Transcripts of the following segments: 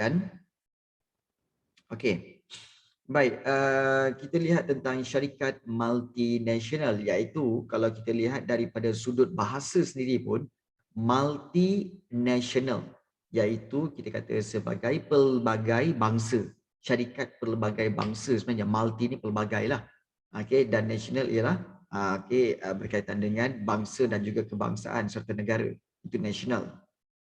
kan? Okey. Baik, kita lihat tentang syarikat multinasional, iaitu kalau kita lihat daripada sudut bahasa sendiri pun, multinational, iaitu kita kata sebagai pelbagai bangsa. Syarikat pelbagai bangsa sebenarnya, multi ni pelbagai lah. Okey, dan national ialah berkaitan dengan bangsa dan juga kebangsaan serta negara. Itu national.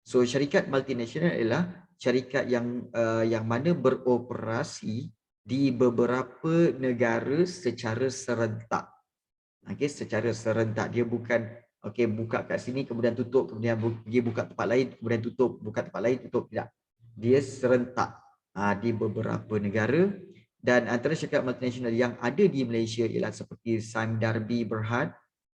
So syarikat multinasional ialah syarikat yang mana beroperasi di beberapa negara secara serentak. Okey, secara serentak. Dia bukan buka kat sini kemudian tutup, kemudian pergi buka tempat lain kemudian tutup, buka tempat lain tutup, tidak. Dia serentak di beberapa negara. Dan antara syarikat multinasional yang ada di Malaysia ialah seperti Sime Darby Berhad,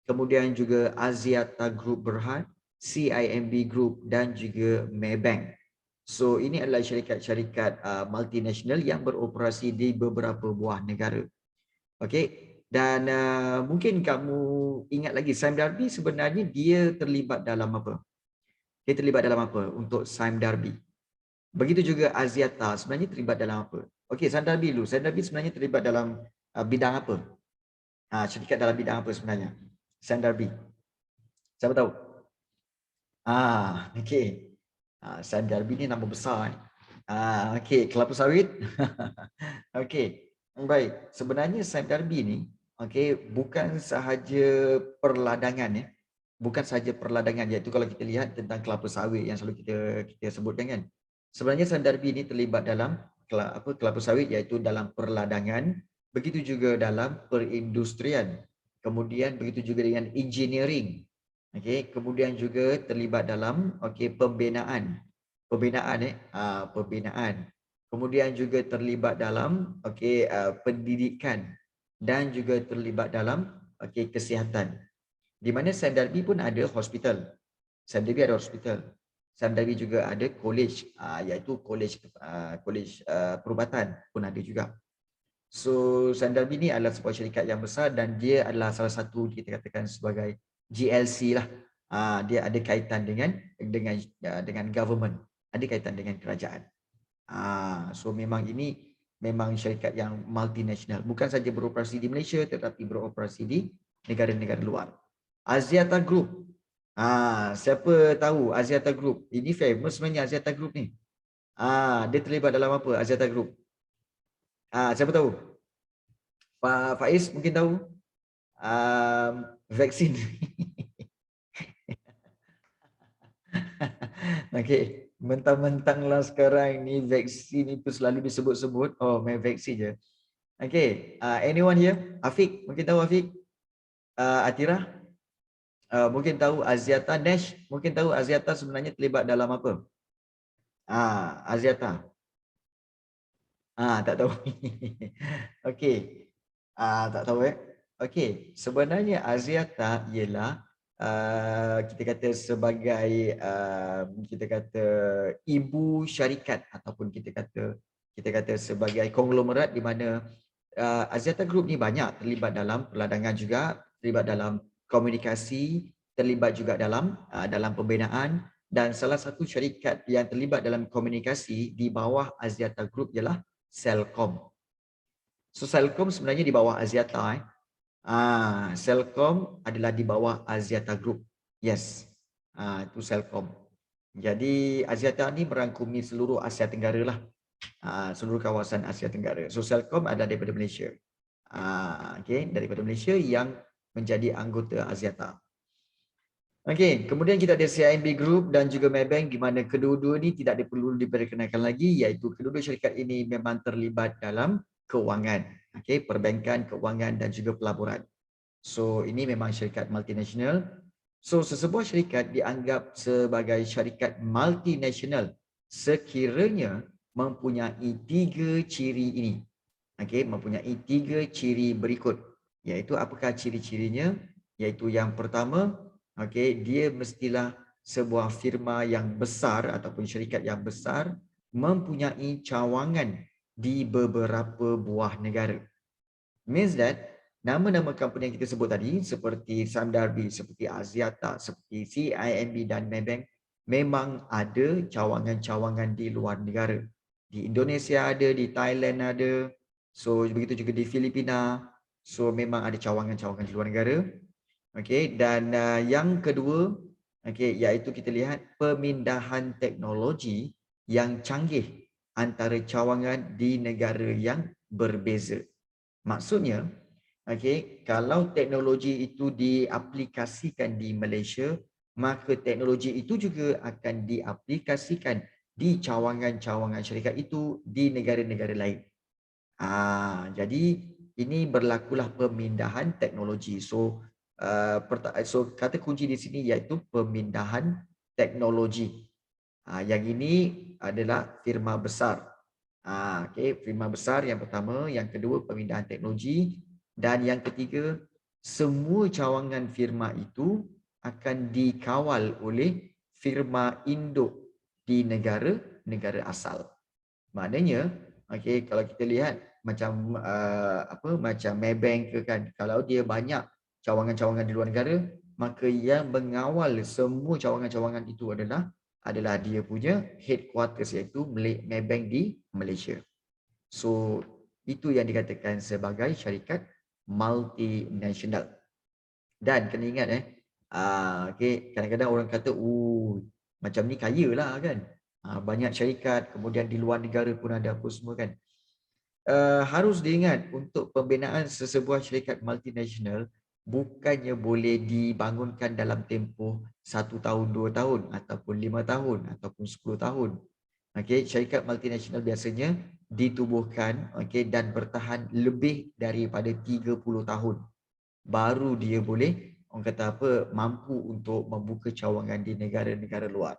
kemudian juga Axiata Group Berhad, CIMB Group dan juga Maybank. So ini adalah syarikat-syarikat multinasional yang beroperasi di beberapa buah negara. Okey, dan mungkin kamu ingat lagi Sime Darby sebenarnya dia terlibat dalam apa? Dia terlibat dalam apa untuk Sime Darby? Begitu juga Axiata sebenarnya terlibat dalam apa? Okey, Sime Darby dulu. Sime Darby sebenarnya terlibat dalam bidang apa? Syarikat dalam bidang apa sebenarnya? Sime Darby. Siapa tahu? Okey. Sime Darby ni nama besar. Okey, kelapa sawit. Okey. Baik, sebenarnya Sime Darby ni bukan sahaja perladangan ya. Bukan sahaja perladangan, iaitu kalau kita lihat tentang kelapa sawit yang selalu kita sebutkan kan. Sebenarnya Sime Darby ni terlibat dalam kelapa sawit, iaitu dalam perladangan, begitu juga dalam perindustrian. Kemudian begitu juga dengan engineering. Kemudian juga terlibat dalam pembinaan. Pembinaan. Kemudian juga terlibat dalam pendidikan dan juga terlibat dalam kesihatan. Di mana Sime Darby pun ada hospital. Sime Darby ada hospital. Sime Darby juga ada college, iaitu college perubatan pun ada juga. So Sime Darby ni adalah sebuah syarikat yang besar dan dia adalah salah satu kita katakan sebagai GLC lah. Dia ada kaitan dengan government, ada kaitan dengan kerajaan. So memang ini memang syarikat yang multinasional, bukan saja beroperasi di Malaysia tetapi beroperasi di negara-negara luar. Axiata Group. Siapa tahu Axiata Group? Ini famous sebenarnya Axiata Group ni. Dia terlibat dalam apa Axiata Group? Siapa tahu? Pak Faiz mungkin tahu. Vaksin. Okey, mentang-mentanglah sekarang ni vaksin itu selalu disebut-sebut. Oh, main vaksin je. Okey, anyone here? Afiq, mungkin tahu Afiq? Atira? Mungkin tahu Axiata Nash? Mungkin tahu Axiata sebenarnya terlibat dalam apa? Axiata. Tak tahu. Okey. Tak tahu Okey, sebenarnya Axiata ialah kita kata sebagai kita kata ibu syarikat ataupun kita kata sebagai konglomerat di mana Axiata Group ni banyak terlibat dalam perladangan juga, terlibat dalam komunikasi, terlibat juga dalam pembinaan, dan salah satu syarikat yang terlibat dalam komunikasi di bawah Axiata Group ialah Celcom. So Celcom sebenarnya di bawah Axiata. Celcom adalah di bawah Axiata Group. Yes. Itu Celcom. Jadi Axiata ni merangkumi seluruh Asia Tenggara lah. Seluruh kawasan Asia Tenggara. So Celcom adalah daripada Malaysia. Daripada Malaysia yang menjadi anggota Axiata. Kemudian kita ada CIMB Group dan juga Maybank, di mana kedua-dua ni tidak perlu diperkenalkan lagi, iaitu kedua-dua syarikat ini memang terlibat dalam kewangan, perbankan, kewangan dan juga pelaburan. So ini memang syarikat multinasional. So sesebuah syarikat dianggap sebagai syarikat multinasional sekiranya mempunyai 3 ciri ini. Mempunyai 3 ciri berikut. Iaitu apakah ciri-cirinya? Iaitu yang pertama, dia mestilah sebuah firma yang besar ataupun syarikat yang besar mempunyai cawangan di beberapa buah negara. Means that nama-nama company yang kita sebut tadi seperti Sime Darby, seperti Axiata, seperti CIMB dan Maybank memang ada cawangan-cawangan di luar negara. Di Indonesia ada, di Thailand ada. So begitu juga di Filipina. So memang ada cawangan-cawangan di luar negara. Okey, dan yang kedua, okey, iaitu kita lihat pemindahan teknologi yang canggih antara cawangan di negara yang berbeza. Maksudnya, okey, kalau teknologi itu diaplikasikan di Malaysia, maka teknologi itu juga akan diaplikasikan di cawangan-cawangan syarikat itu di negara-negara lain. Jadi ini berlakulah pemindahan teknologi. So kata kunci di sini iaitu pemindahan teknologi. Yang ini adalah firma besar. Okey, firma besar yang pertama, yang kedua pemindahan teknologi, dan yang ketiga semua cawangan firma itu akan dikawal oleh firma induk di negara-negara asal. Maknanya, okey, kalau kita lihat macam macam Maybank ke kan, kalau dia banyak cawangan-cawangan di luar negara, maka yang mengawal semua cawangan-cawangan itu adalah dia punya headquarters, iaitu Maybank di Malaysia. So itu yang dikatakan sebagai syarikat multinasional. Dan kena ingat okey, kadang-kadang orang kata, "Oh, macam ni kaya lah kan. Banyak syarikat, kemudian di luar negara pun ada apa semua kan." Harus diingat untuk pembinaan sesebuah syarikat multinasional bukannya boleh dibangunkan dalam tempoh 1 tahun, 2 tahun ataupun 5 tahun ataupun 10 tahun. Okey, syarikat multinasional biasanya ditubuhkan, okey, dan bertahan lebih daripada 30 tahun. Baru dia boleh, orang kata apa, mampu untuk membuka cawangan di negara-negara luar.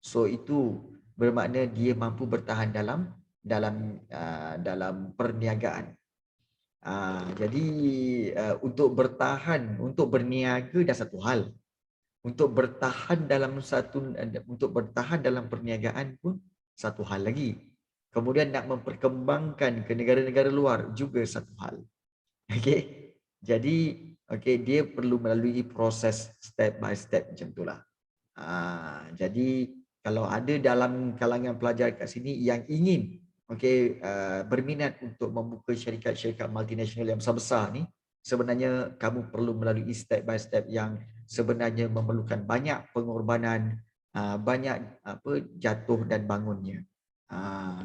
So itu bermakna dia mampu bertahan dalam perniagaan. Jadi untuk bertahan, untuk berniaga dah satu hal. Untuk bertahan dalam perniagaan pun satu hal lagi. Kemudian nak memperkembangkan ke negara-negara luar juga satu hal. Okey. Jadi dia perlu melalui proses step by step macam itulah. Jadi kalau ada dalam kalangan pelajar kat sini yang ingin berminat untuk membuka syarikat-syarikat multinasional yang besar-besar ni, sebenarnya kamu perlu melalui step by step yang sebenarnya memerlukan banyak pengorbanan, banyak jatuh dan bangunnya.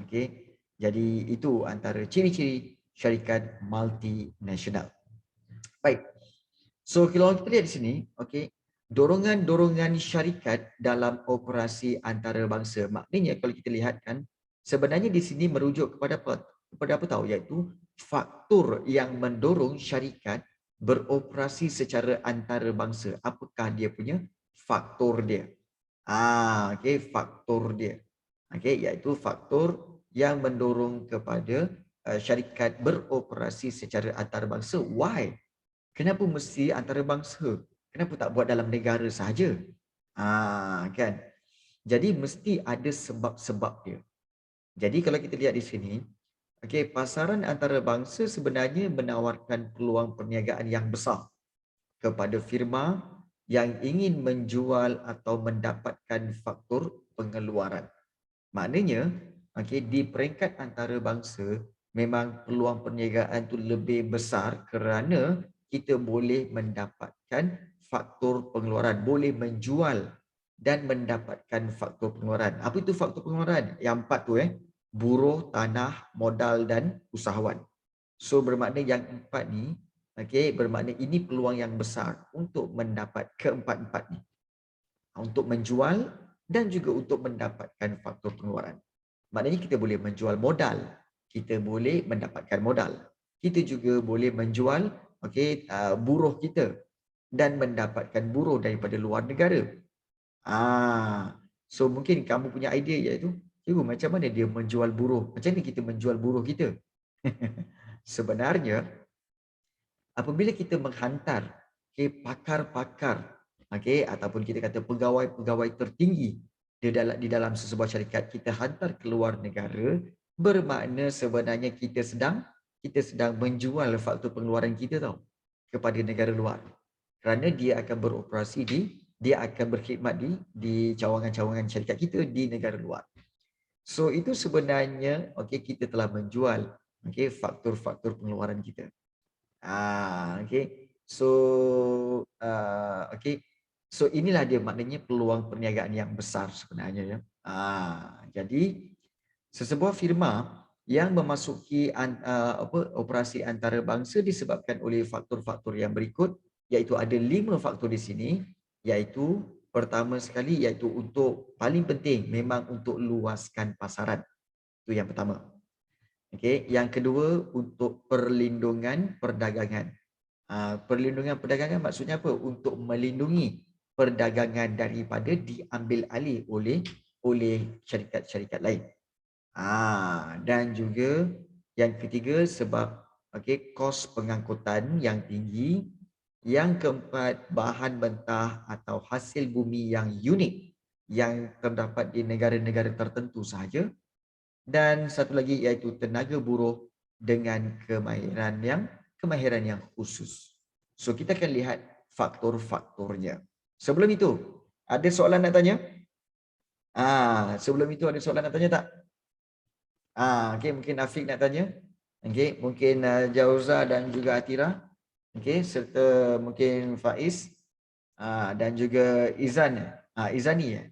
Okey. Jadi itu antara ciri-ciri syarikat multinasional. Baik. So kalau kita lihat di sini, dorongan-dorongan syarikat dalam operasi antarabangsa. Maknanya kalau kita lihat kan, sebenarnya di sini merujuk kepada apa? Kepada apa tahu? Iaitu faktor yang mendorong syarikat beroperasi secara antarabangsa. Apakah dia punya faktor dia? Faktor dia. Iaitu faktor yang mendorong kepada syarikat beroperasi secara antarabangsa. Why? Kenapa mesti antarabangsa? Kenapa tak buat dalam negara sahaja? Kan? Jadi mesti ada sebab-sebab dia. Jadi kalau kita lihat di sini, pasaran antarabangsa sebenarnya menawarkan peluang perniagaan yang besar kepada firma yang ingin menjual atau mendapatkan faktor pengeluaran. Maknanya, di peringkat antarabangsa memang peluang perniagaan itu lebih besar kerana kita boleh mendapatkan faktor pengeluaran, boleh menjual dan mendapatkan faktor pengeluaran. Apa itu faktor pengeluaran? Yang 4 tu buruh, tanah, modal dan usahawan. So bermakna yang 4 ni, bermakna ini peluang yang besar untuk mendapat keempat-empat ni. Untuk menjual dan juga untuk mendapatkan faktor pengeluaran. Maknanya kita boleh menjual modal, kita boleh mendapatkan modal. Kita juga boleh menjual buruh kita dan mendapatkan buruh daripada luar negara. So mungkin kamu punya idea iaitu, cikgu macam mana dia menjual buruh? Macam mana kita menjual buruh kita? Sebenarnya apabila kita menghantar pakar-pakar ataupun kita kata pegawai-pegawai tertinggi di dalam sesebuah syarikat, kita hantar ke luar negara, bermakna sebenarnya kita sedang menjual faktor pengeluaran kita kepada negara luar. Kerana dia akan beroperasi dia akan berkhidmat di cawangan-cawangan syarikat kita di negara luar. So itu sebenarnya okey kita telah menjual okey faktor-faktor pengeluaran kita. Okey. So okey. So inilah dia maknanya peluang perniagaan yang besar sebenarnya ya. Jadi sesebuah firma yang memasuki operasi antarabangsa disebabkan oleh faktor-faktor yang berikut, iaitu ada 5 faktor di sini, iaitu pertama sekali iaitu untuk paling penting memang untuk luaskan pasaran. Itu yang pertama. Okey, yang kedua untuk perlindungan perdagangan. Perlindungan perdagangan maksudnya apa? Untuk melindungi perdagangan daripada diambil alih oleh syarikat-syarikat lain. Dan juga yang ketiga sebab okey kos pengangkutan yang tinggi. Yang keempat bahan mentah atau hasil bumi yang unik yang terdapat di negara-negara tertentu sahaja. Dan satu lagi iaitu tenaga buruh dengan kemahiran yang khusus. So kita akan lihat faktor-faktornya. Sebelum itu, ada soalan nak tanya? Sebelum itu ada soalan nak tanya tak? Okey, mungkin Afiq nak tanya. Okey, mungkin Jauza dan juga Atira. Okey, serta mungkin Faiz dan juga Izan. Izani ya.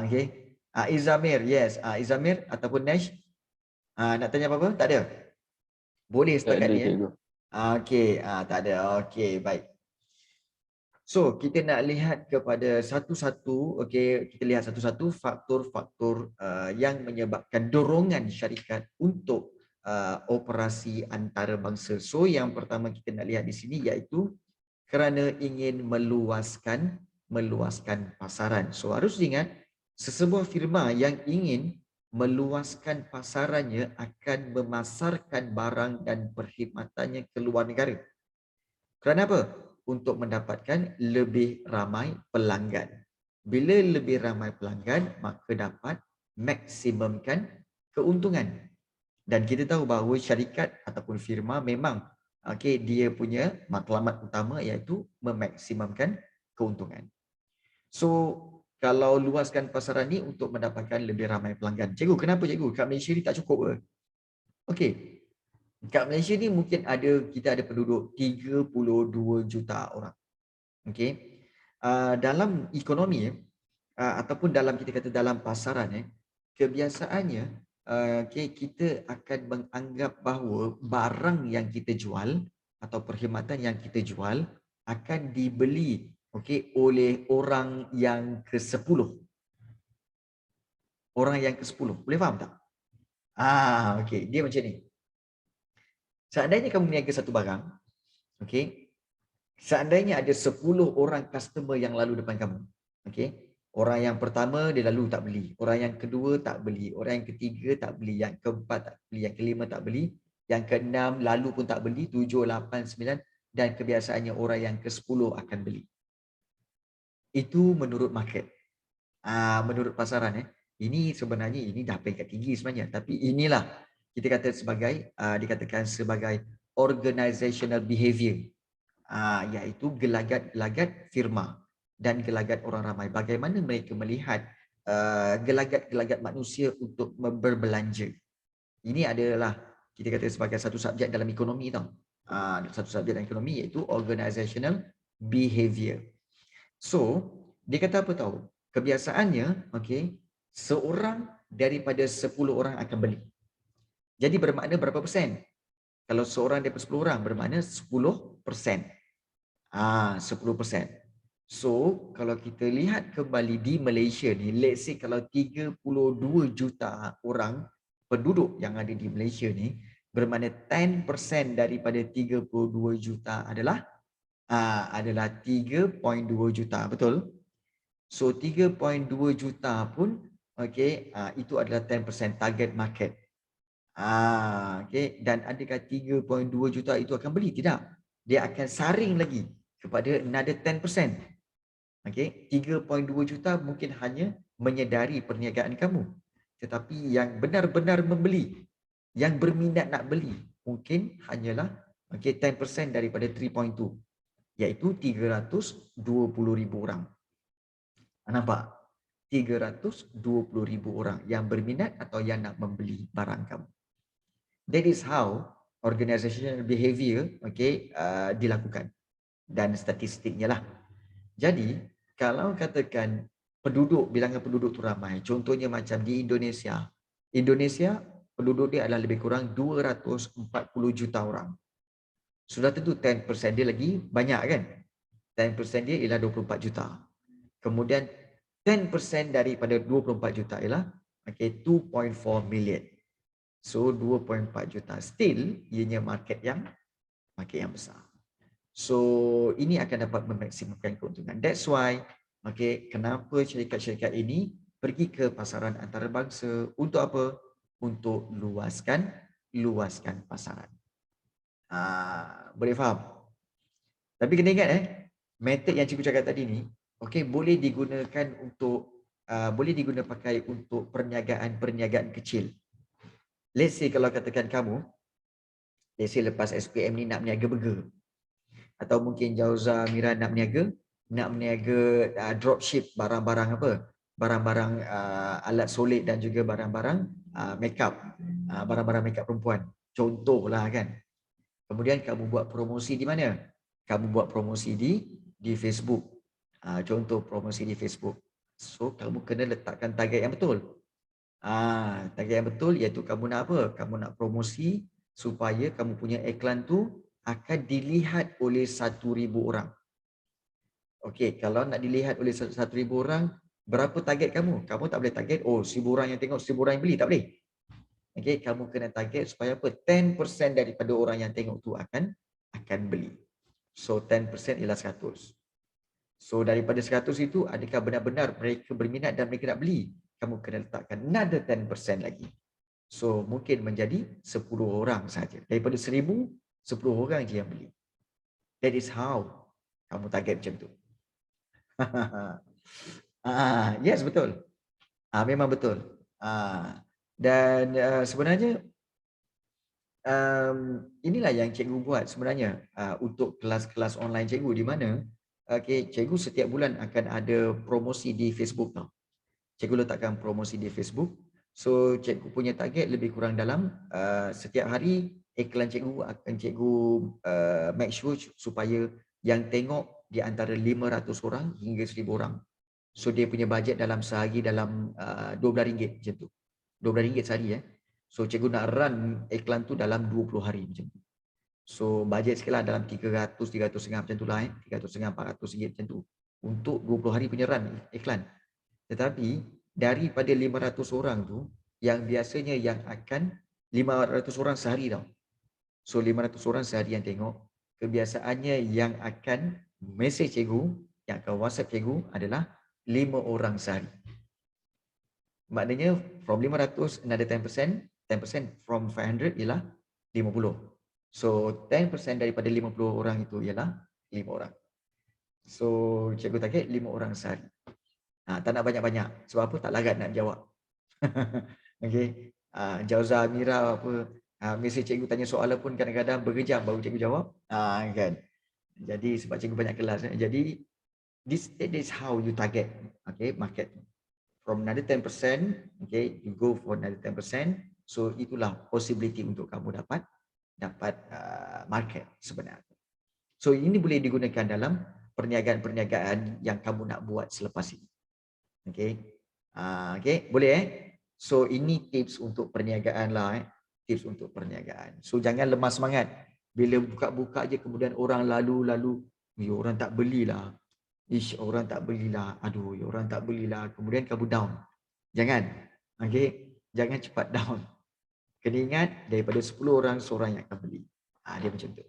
Okey. Izamir, yes. Izamir ataupun Nash. Nak tanya apa-apa? Tak ada. Boleh Tak setakat ada, ni ya. cikgu. Okey, tak ada. Okey, baik. So, kita nak lihat kepada satu-satu, okey, kita lihat satu-satu faktor-faktor yang menyebabkan dorongan syarikat untuk operasi antarabangsa. So, yang pertama kita nak lihat di sini iaitu kerana ingin meluaskan pasaran. So, harus diingat sesebuah firma yang ingin meluaskan pasarannya akan memasarkan barang dan perkhidmatannya ke luar negara. Kerana apa? Untuk mendapatkan lebih ramai pelanggan. Bila lebih ramai pelanggan, maka dapat maksimumkan keuntungan. Dan kita tahu bahawa syarikat ataupun firma memang dia punya matlamat utama iaitu memaksimumkan keuntungan. So, kalau luaskan pasaran ni untuk mendapatkan lebih ramai pelanggan. Cikgu, kenapa cikgu? Kat Malaysia ni tak cukup ke? Okey. Kat Malaysia ni mungkin kita ada penduduk 32 juta orang. Okey. Dalam ekonomi ataupun dalam kita kata dalam pasaran kebiasaannya kita akan menganggap bahawa barang yang kita jual atau perkhidmatan yang kita jual akan dibeli oleh orang yang ke-10. Orang yang ke-10. Boleh faham tak? Okey, dia macam ni. Seandainya kamu meniaga satu barang, okey. Seandainya ada 10 orang customer yang lalu depan kamu, okey. Orang yang pertama dia lalu tak beli, orang yang kedua tak beli, orang yang ketiga tak beli, yang keempat tak beli, yang kelima tak beli, yang keenam lalu pun tak beli, 7, 8, 9 dan kebiasaannya orang yang ke-10 akan beli. Itu menurut market. Menurut pasaran ini sebenarnya ini dah peringkat tinggi sebenarnya, tapi inilah kita kata sebagai dikatakan sebagai organizational behavior. Iaitu gelagat-gelagat firma dan gelagat orang ramai. Bagaimana mereka melihat gelagat-gelagat manusia untuk berbelanja. Ini adalah kita kata sebagai satu subjek dalam ekonomi tau. Satu subjek dalam ekonomi iaitu organizational behavior. So, dia kata apa tahu? Kebiasaannya, seorang daripada 10 orang akan beli. Jadi bermakna berapa persen? Kalau seorang daripada 10 orang bermakna 10%. 10%. So, kalau kita lihat kembali di Malaysia ni, let's say kalau 32 juta orang penduduk yang ada di Malaysia ni, bermakna 10% daripada 32 juta adalah 3.2 juta, betul? So 3.2 juta pun itu adalah 10% target market. Dan adakah 3.2 juta itu akan beli? Tidak. Dia akan saring lagi kepada another 10%. 3.2 juta mungkin hanya menyedari perniagaan kamu. Tetapi yang benar-benar membeli, yang berminat nak beli, mungkin hanyalah 10% daripada 3.2, iaitu 320,000 orang. Nampak? 320,000 orang yang berminat atau yang nak membeli barang kamu. That is how organizational behavior dilakukan dan statistiknya lah. Jadi kalau katakan bilangan penduduk tu ramai, contohnya macam di Indonesia. Indonesia penduduk dia adalah lebih kurang 240 juta orang. Sudah tentu 10% dia lagi banyak kan? 10% dia ialah 24 juta. Kemudian 10% daripada 24 juta ialah 2.4 million. So 2.4 juta still ianya market yang besar. So ini akan dapat memaksimumkan keuntungan. That's why kenapa syarikat-syarikat ini pergi ke pasaran antarabangsa untuk apa? Untuk luaskan pasaran. Boleh faham? Tapi kena ingat method yang cikgu cakap tadi ni boleh digunakan untuk pakai untuk perniagaan kecil. Let's say kalau katakan kamu lepas SPM ni nak berniaga burger, atau mungkin Jauza Mira nak berniaga dropship barang-barang alat solid dan juga barang-barang makeup, barang-barang makeup perempuan, contohlah kan. Kemudian kamu buat promosi di mana? Kamu buat promosi di Facebook. Contoh promosi di Facebook. So kamu kena letakkan target yang betul. Target yang betul iaitu kamu nak apa? Kamu nak promosi supaya kamu punya iklan tu akan dilihat oleh 1,000 orang. Okey, kalau nak dilihat oleh 1,000 orang, berapa target kamu? Kamu tak boleh target 1,000 orang yang tengok, 1,000 orang yang beli, tak boleh. Okey, kamu kena target supaya apa? 10% daripada orang yang tengok tu akan beli. So 10% ialah 100. So daripada 100 itu, adakah benar-benar mereka berminat dan mereka nak beli? Kamu kena letakkan another 10% lagi. So mungkin menjadi 10 orang saja. Daripada 1,000, 10 orang je yang beli. That is how kamu target macam tu. Yes, betul. Memang betul. Dan sebenarnya inilah yang cikgu buat sebenarnya untuk kelas-kelas online cikgu, di mana cikgu setiap bulan akan ada promosi di Facebook tau. Cikgu letakkan promosi di Facebook. So cikgu punya target lebih kurang dalam setiap hari iklan cikgu akan cikgu make sure supaya yang tengok di antara 500 orang hingga 1,000 orang. So dia punya bajet dalam sehari dalam RM12 macam tu. RM12 sehari So cikgu nak run iklan tu dalam 20 hari macam tu. So bajet sikitlah dalam 300, 300.5 macam tu lah 300.5, RM400 macam tu. Untuk 20 hari punya run iklan. Tetapi daripada 500 orang tu, yang biasanya yang akan 500 orang sehari tau. So 500 orang sehari yang tengok, kebiasaannya yang akan message cikgu, yang akan WhatsApp cikgu adalah 5 orang sehari. Maknanya from 500 another 10%, 10% from 500 ialah 50. So 10% daripada 50 orang itu ialah 5 orang. So cikgu target 5 orang sehari. Tak nak banyak-banyak. Sebab apa? Tak larat nak jawab. Okey. Jauza Mira mesej cikgu tanya soalan pun kadang-kadang berjam baru cikgu jawab. Kan. Jadi sebab cikgu banyak kelas. Jadi that is how you target market. From another 10%, you go for another 10%. So itulah possibility untuk kamu dapat market sebenarnya. So ini boleh digunakan dalam perniagaan-perniagaan yang kamu nak buat selepas ini. Boleh So ini tips untuk perniagaan lah tips untuk perniagaan. So jangan lemah semangat. Bila buka-buka je kemudian orang lalu, orang tak belilah. Orang tak belilah. Aduh, orang tak belilah. Kemudian kamu down. Jangan. Jangan cepat down. Kena ingat daripada 10 orang seorang yang akan beli. Dia macam tu.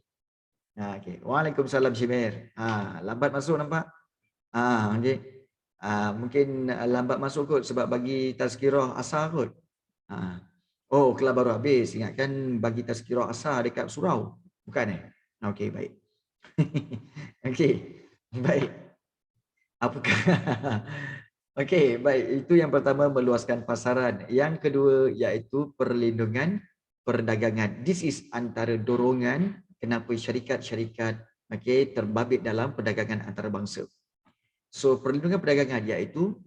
Waalaikumsalam Syimir. Lambat masuk nampak? Mungkin lambat masuk kot sebab bagi tazkirah asar kot. Kelab baru habis. Ingatkan bagi tazkirah asar dekat surau. Bukan Okey, baik. Okey, baik. Apakah? Okey, baik. Itu yang pertama, meluaskan pasaran. Yang kedua iaitu perlindungan perdagangan. This is antara dorongan kenapa syarikat-syarikat terbabit dalam perdagangan antarabangsa. So perlindungan perdagangan iaitu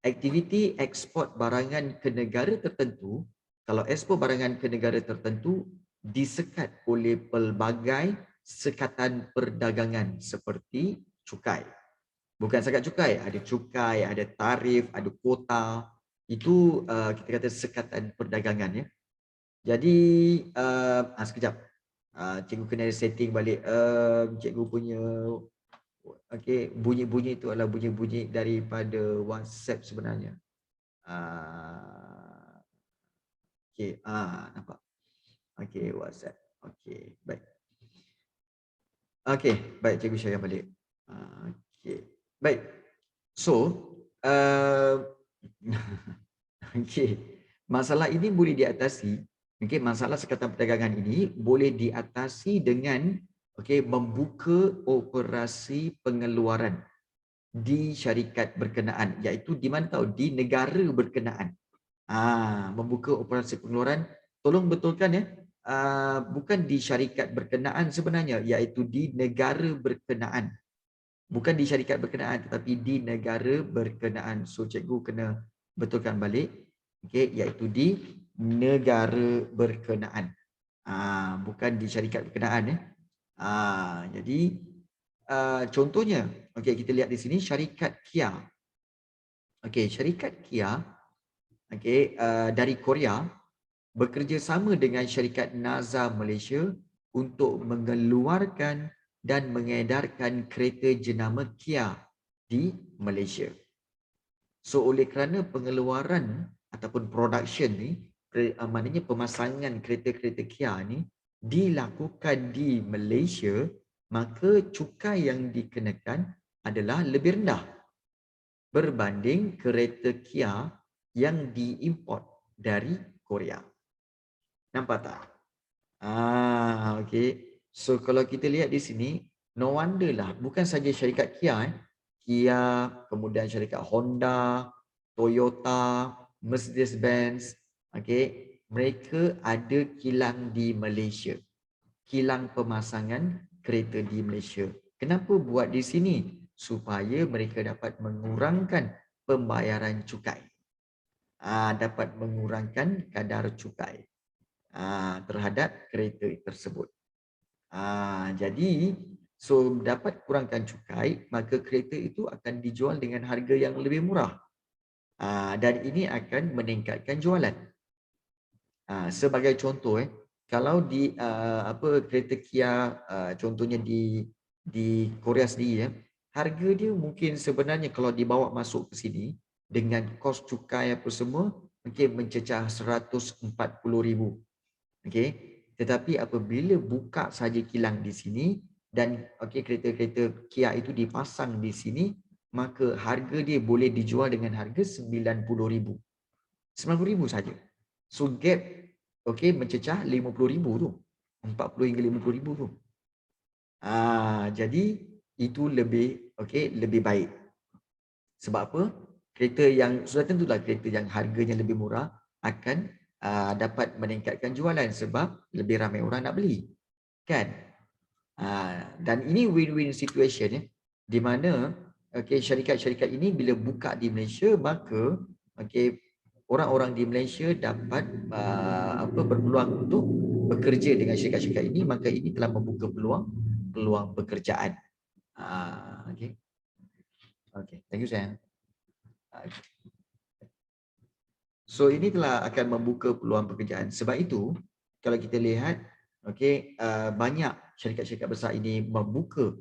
aktiviti ekspor barangan ke negara tertentu, kalau ekspor barangan ke negara tertentu disekat oleh pelbagai sekatan perdagangan seperti cukai. Bukan sekat cukai, ada tarif, ada kuota. Itu kita kata sekatan perdagangan ya. Jadi sekejap. Cikgu kena setting balik cikgu punya okey, bunyi-bunyi itu adalah bunyi-bunyi daripada WhatsApp sebenarnya. Okey, nampak. Okey, WhatsApp. Okey, baik. Okey, baik cikgu share balik. Okey. Baik. So, okey. Masalah ini boleh diatasi. Okey, masalah sekatan perdagangan ini boleh diatasi dengan membuka operasi pengeluaran di syarikat berkenaan, iaitu di mana tahu di negara berkenaan. Membuka operasi pengeluaran, tolong betulkan ya. Bukan di syarikat berkenaan sebenarnya, iaitu di negara berkenaan. Bukan di syarikat berkenaan tetapi di negara berkenaan. So cikgu kena betulkan balik, iaitu di negara berkenaan. Bukan di syarikat berkenaan ya. Jadi contohnya, kita lihat di sini syarikat Kia. Syarikat Kia dari Korea bekerjasama dengan syarikat Naza Malaysia untuk mengeluarkan dan mengedarkan kereta jenama Kia di Malaysia. So oleh kerana pengeluaran ataupun production ni, maknanya pemasangan kereta-kereta Kia ni dilakukan di Malaysia, maka cukai yang dikenakan adalah lebih rendah berbanding kereta Kia yang diimport dari Korea. Nampak tak? Okey. So kalau kita lihat di sini, no wonder lah, bukan saja syarikat Kia, Kia, kemudian syarikat Honda, Toyota, Mercedes-Benz, mereka ada kilang di Malaysia. Kilang pemasangan kereta di Malaysia. Kenapa buat di sini? Supaya mereka dapat mengurangkan pembayaran cukai. Dapat mengurangkan kadar cukai terhadap kereta tersebut. Jadi, so dapat kurangkan cukai, maka kereta itu akan dijual dengan harga yang lebih murah. Dan ini akan meningkatkan jualan. Sebagai contoh, kalau di kereta Kia, contohnya di Korea sendiri, harga dia mungkin sebenarnya kalau dibawa masuk ke sini dengan kos cukai apa semua, mungkin mencecah 140,000. Tetapi apabila buka saja kilang di sini dan kereta-kereta Kia itu dipasang di sini, maka harga dia boleh dijual dengan harga 90,000. 90,000 saja. So gap mencecah 50,000 tu. 40 hingga 50,000 tu. Jadi itu lebih baik. Sebab apa? Kereta yang sudah tentulah kereta yang harganya lebih murah akan dapat meningkatkan jualan sebab lebih ramai orang nak beli. Kan? Dan ini win-win situation di mana syarikat-syarikat ini bila buka di Malaysia, maka orang-orang di Malaysia dapat berpeluang untuk bekerja dengan syarikat-syarikat ini, maka ini telah membuka peluang pekerjaan. Thank you sayang. So ini telah akan membuka peluang pekerjaan. Sebab itu kalau kita lihat banyak syarikat-syarikat besar ini membuka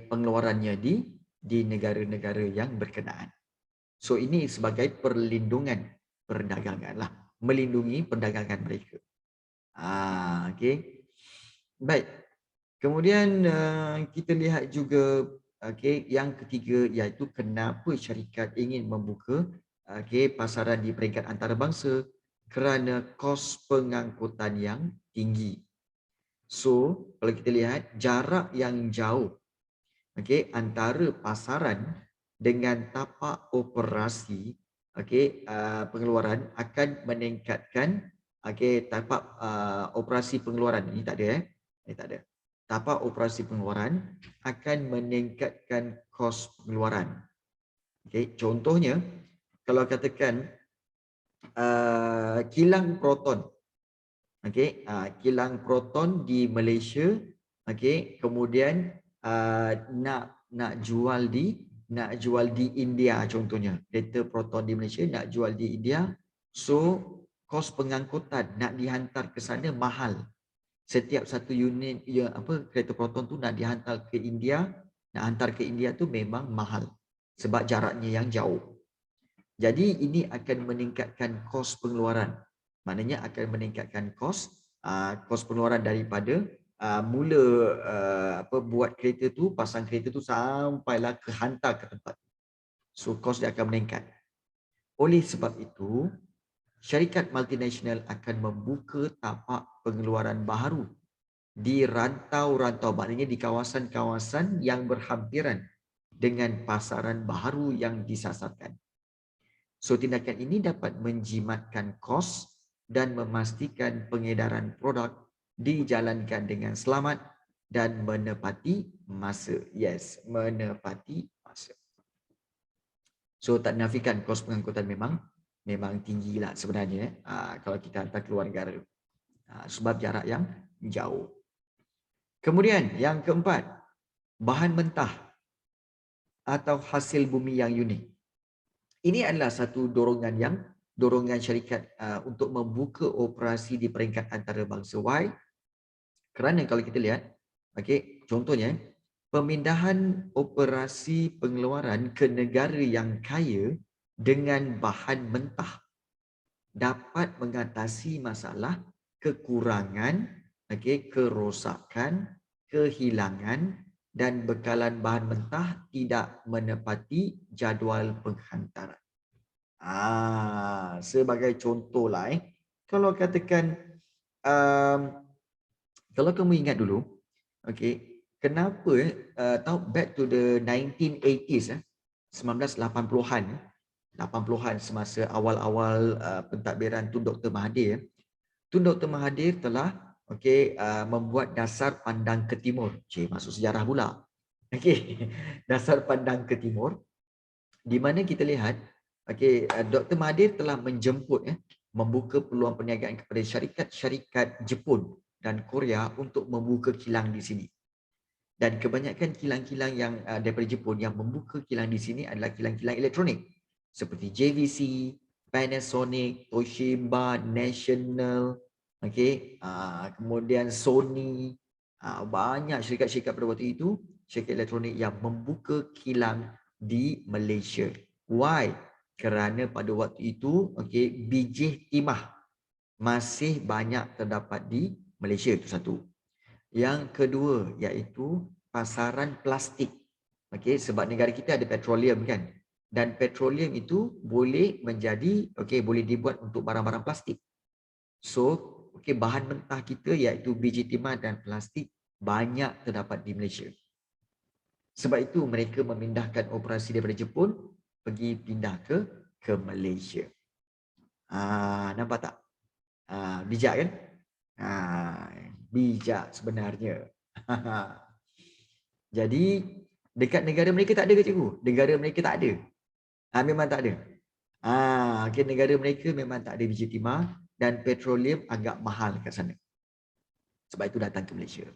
pengeluarannya di negara-negara yang berkenaan. So ini sebagai perlindungan perdagangan lah, melindungi perdagangan mereka. Baik. Kemudian kita lihat juga yang ketiga, iaitu kenapa syarikat ingin membuka pasaran di peringkat antarabangsa, kerana kos pengangkutan yang tinggi. So kalau kita lihat jarak yang jauh antara pasaran dengan tapak operasi pengeluaran akan meningkatkan tapak operasi pengeluaran. Ini tak ada ini tak ada. Tapak operasi pengeluaran akan meningkatkan kos pengeluaran. Contohnya kalau katakan kilang proton, okey, kilang proton di Malaysia, okey, kemudian nak jual di India contohnya, kereta proton di Malaysia nak jual di India, so kos pengangkutan nak dihantar ke sana mahal. Setiap satu unit kereta proton tu nak dihantar ke India, nak hantar ke India tu memang mahal sebab jaraknya yang jauh. Jadi ini akan meningkatkan kos pengeluaran. Maknanya akan meningkatkan kos pengeluaran daripada mula buat kereta tu, pasang kereta tu sampailah ke hantar ke tempat. So kos dia akan meningkat. Oleh sebab itu, syarikat multinasional akan membuka tapak pengeluaran baharu di rantau-rantau, maknanya di kawasan-kawasan yang berhampiran dengan pasaran baharu yang disasarkan. So tindakan ini dapat menjimatkan kos dan memastikan pengedaran produk dijalankan dengan selamat dan menepati masa. Yes, menepati masa. So tak nafikan kos pengangkutan memang tinggilah sebenarnya kalau kita hantar keluar negara sebab jarak yang jauh. Kemudian yang keempat, bahan mentah atau hasil bumi yang unik. Ini adalah satu dorongan syarikat untuk membuka operasi di peringkat antarabangsa. Why? Kerana kalau kita lihat, okey, contohnya pemindahan operasi pengeluaran ke negara yang kaya dengan bahan mentah dapat mengatasi masalah kekurangan, okey, kerosakan, kehilangan dan bekalan bahan mentah tidak menepati jadual penghantaran. Sebagai contohlah, kalau katakan kalau kamu ingat dulu, okey, kenapa tahu back to the 1980s 1980-an 80-an semasa awal-awal pentadbiran Tun Dr. Mahathir. Tun Dr. Mahathir telah membuat dasar pandang ke timur. Masuk sejarah pula. Okey, dasar pandang ke timur di mana kita lihat Dr. Mahathir telah menjemput membuka peluang perniagaan kepada syarikat-syarikat Jepun dan Korea untuk membuka kilang di sini. Dan kebanyakan kilang-kilang yang daripada Jepun yang membuka kilang di sini adalah kilang-kilang elektronik seperti JVC, Panasonic, Toshiba, National, kemudian Sony, banyak syarikat-syarikat pada waktu itu, syarikat elektronik yang membuka kilang di Malaysia. Why? Kerana pada waktu itu biji timah masih banyak terdapat di Malaysia, itu satu. Yang kedua iaitu pasaran plastik. Sebab negara kita ada petroleum kan. Dan petroleum itu boleh menjadi boleh dibuat untuk barang-barang plastik. So, bahan mentah kita iaitu biji timah dan plastik banyak terdapat di Malaysia. Sebab itu mereka memindahkan operasi daripada Jepun pergi pindah ke Malaysia. Nampak tak? Bijak kan? Bijak sebenarnya. Jadi dekat negara mereka tak ada ke cikgu? Negara mereka tak ada. Memang tak ada. Negara mereka memang tak ada biji timah dan petroleum agak mahal kat sana. Sebab itu datang ke Malaysia.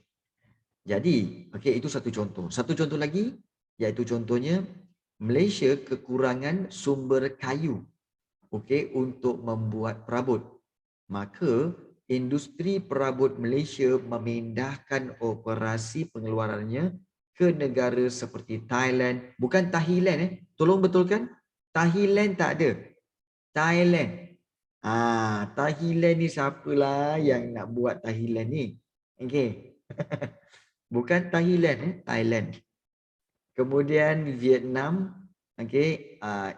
Jadi, itu satu contoh. Satu contoh lagi, iaitu contohnya Malaysia kekurangan sumber kayu untuk membuat perabot. Maka, industri perabot Malaysia memindahkan operasi pengeluarannya ke negara seperti Thailand. Bukan Thailand, tolong betulkan. Thailand tak ada. Thailand. Thailand ni siapalah yang nak buat Thailand ni? Bukan Thailand, Thailand. Kemudian Vietnam,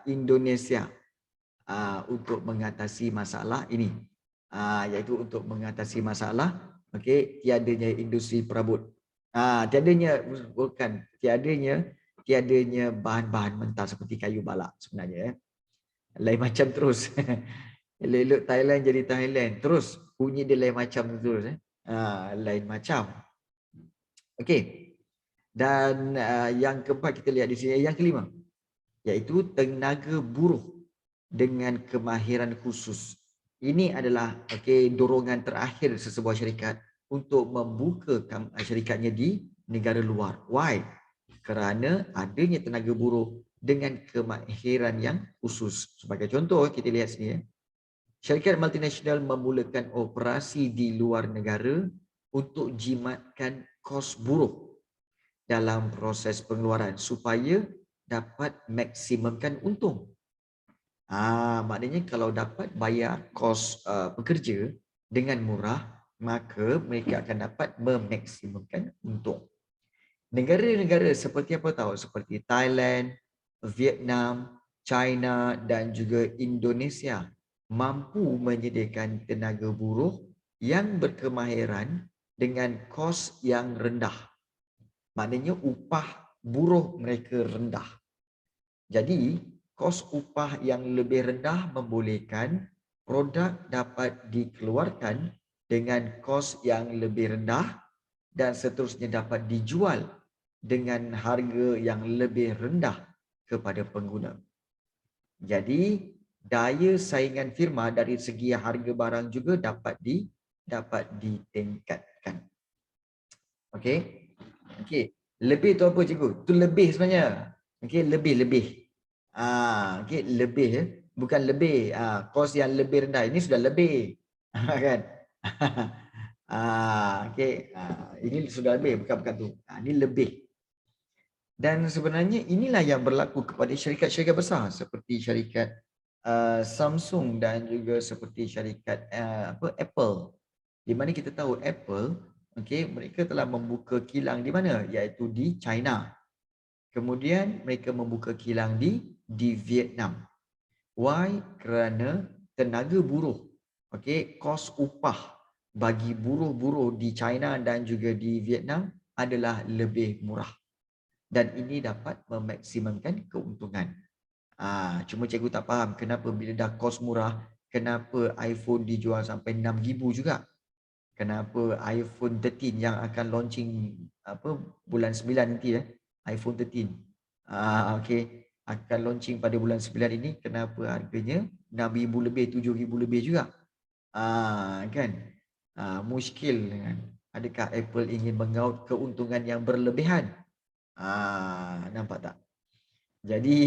Indonesia untuk mengatasi masalah ini, iaitu untuk mengatasi masalah tiadanya industri perabot. Tiadanya bahan-bahan mentah seperti kayu balak sebenarnya. Lain macam terus. Elok Thailand jadi Thailand. Terus bunyi dia lain macam terus. Lain macam. Dan yang keempat kita lihat di sini, yang kelima, iaitu tenaga buruh. dengan kemahiran khusus. Ini adalah dorongan terakhir sesebuah syarikat untuk membuka syarikatnya di negara luar. Why? Kerana adanya tenaga buruh dengan kemahiran yang khusus. Sebagai contoh, kita lihat sini. Syarikat multinasional memulakan operasi di luar negara untuk jimatkan kos buruh dalam proses pengeluaran supaya dapat maksimumkan untung. Maknanya kalau dapat bayar kos pekerja dengan murah, maka mereka akan dapat memaksimumkan untung. Negara-negara seperti apa tahu? Seperti Thailand, Vietnam, China dan juga Indonesia mampu menyediakan tenaga buruh yang berkemahiran dengan kos yang rendah. Maknanya upah buruh mereka rendah. Jadi, kos upah yang lebih rendah membolehkan produk dapat dikeluarkan dengan kos yang lebih rendah dan seterusnya dapat dijual dengan harga yang lebih rendah kepada pengguna. Jadi, daya saingan firma dari segi harga barang juga dapat ditingkatkan. Okey. Okey. Lebih tu apa cikgu? Tu lebih sebenarnya. Okey, lebih. Okey, lebih ya. Bukan lebih. Kos yang lebih rendah. Ini sudah lebih. Kan? Okey. Ini sudah lebih. Bukan tu. Ini lebih. Dan sebenarnya inilah yang berlaku kepada syarikat-syarikat besar seperti syarikat Samsung dan juga seperti syarikat Apple. Di mana kita tahu Apple, mereka telah membuka kilang di mana? Iaitu di China. Kemudian mereka membuka kilang di Vietnam. Why? Kerana tenaga buruh, kos upah bagi buruh-buruh di China dan juga di Vietnam adalah lebih murah. Dan ini dapat memaksimumkan keuntungan. Cuma cikgu tak faham kenapa bila dah kos murah, kenapa iPhone dijual sampai 6,000 juga. Kenapa iPhone 13 yang akan launching bulan 9 nanti iPhone 13. Akan launching pada bulan 9 ini, kenapa harganya 6,000 lebih, 7,000 lebih juga. Kan? Muskil kan. Adakah Apple ingin mengaut keuntungan yang berlebihan? Nampak tak? Jadi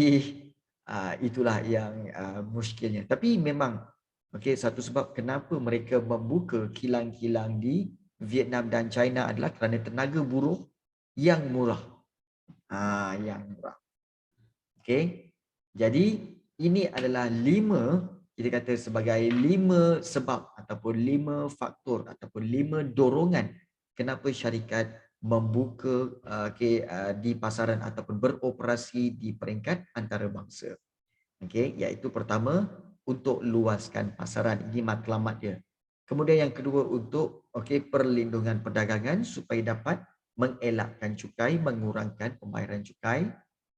itulah yang muskilnya. Tapi memang satu sebab kenapa mereka membuka kilang-kilang di Vietnam dan China adalah kerana tenaga buruh yang murah. Yang murah. Jadi ini adalah 5, kita kata sebagai 5 sebab ataupun 5 faktor ataupun 5 dorongan kenapa syarikat membuka di pasaran ataupun beroperasi di peringkat antarabangsa. Iaitu pertama, untuk luaskan pasaran. Ini matlamat dia. Kemudian yang kedua, untuk perlindungan perdagangan supaya dapat mengelakkan cukai, mengurangkan pembayaran cukai.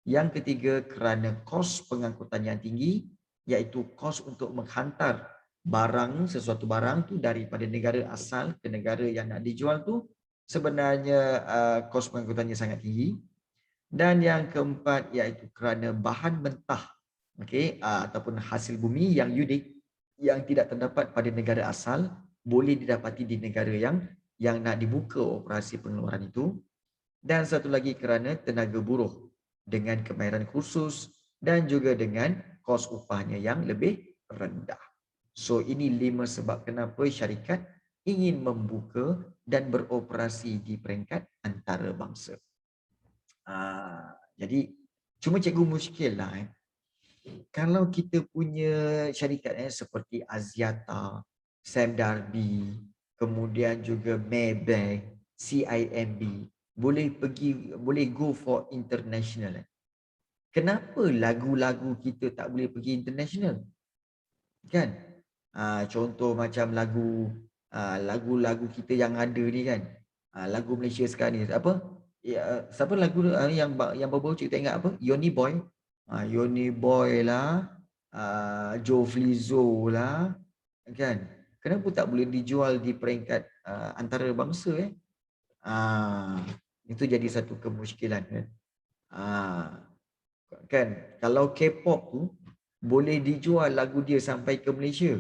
Yang ketiga, kerana kos pengangkutan yang tinggi, iaitu kos untuk menghantar barang, sesuatu barang tu daripada negara asal ke negara yang nak dijual tu, sebenarnya kos pengangkutannya sangat tinggi. Dan yang keempat, iaitu kerana bahan mentah ataupun hasil bumi yang unik yang tidak terdapat pada negara asal boleh didapati di negara yang nak dibuka operasi pengeluaran itu. Dan satu lagi kerana tenaga buruh dengan kemahiran khusus dan juga dengan kos upahnya yang lebih rendah. So ini 5 sebab kenapa syarikat ingin membuka dan beroperasi di peringkat antarabangsa. Jadi cuma cikgu muskil lah kalau kita punya syarikat seperti Axiata, Sam Darby, kemudian juga Maybank, CIMB boleh go for international. Kenapa lagu-lagu kita tak boleh pergi international? Kan? Contoh macam lagu-lagu kita yang ada ni kan. Lagu Malaysia sekarang ni apa? Siapa lagu yang baru-baru cikgu tak ingat apa? Yoni Boy. Yoni Boy lah, Joe Flizzo lah, kan? Kenapa tak boleh dijual di peringkat antarabangsa? Itu jadi satu kemusykilan kan. Kan? Kalau K-pop tu boleh dijual lagu dia sampai ke Malaysia.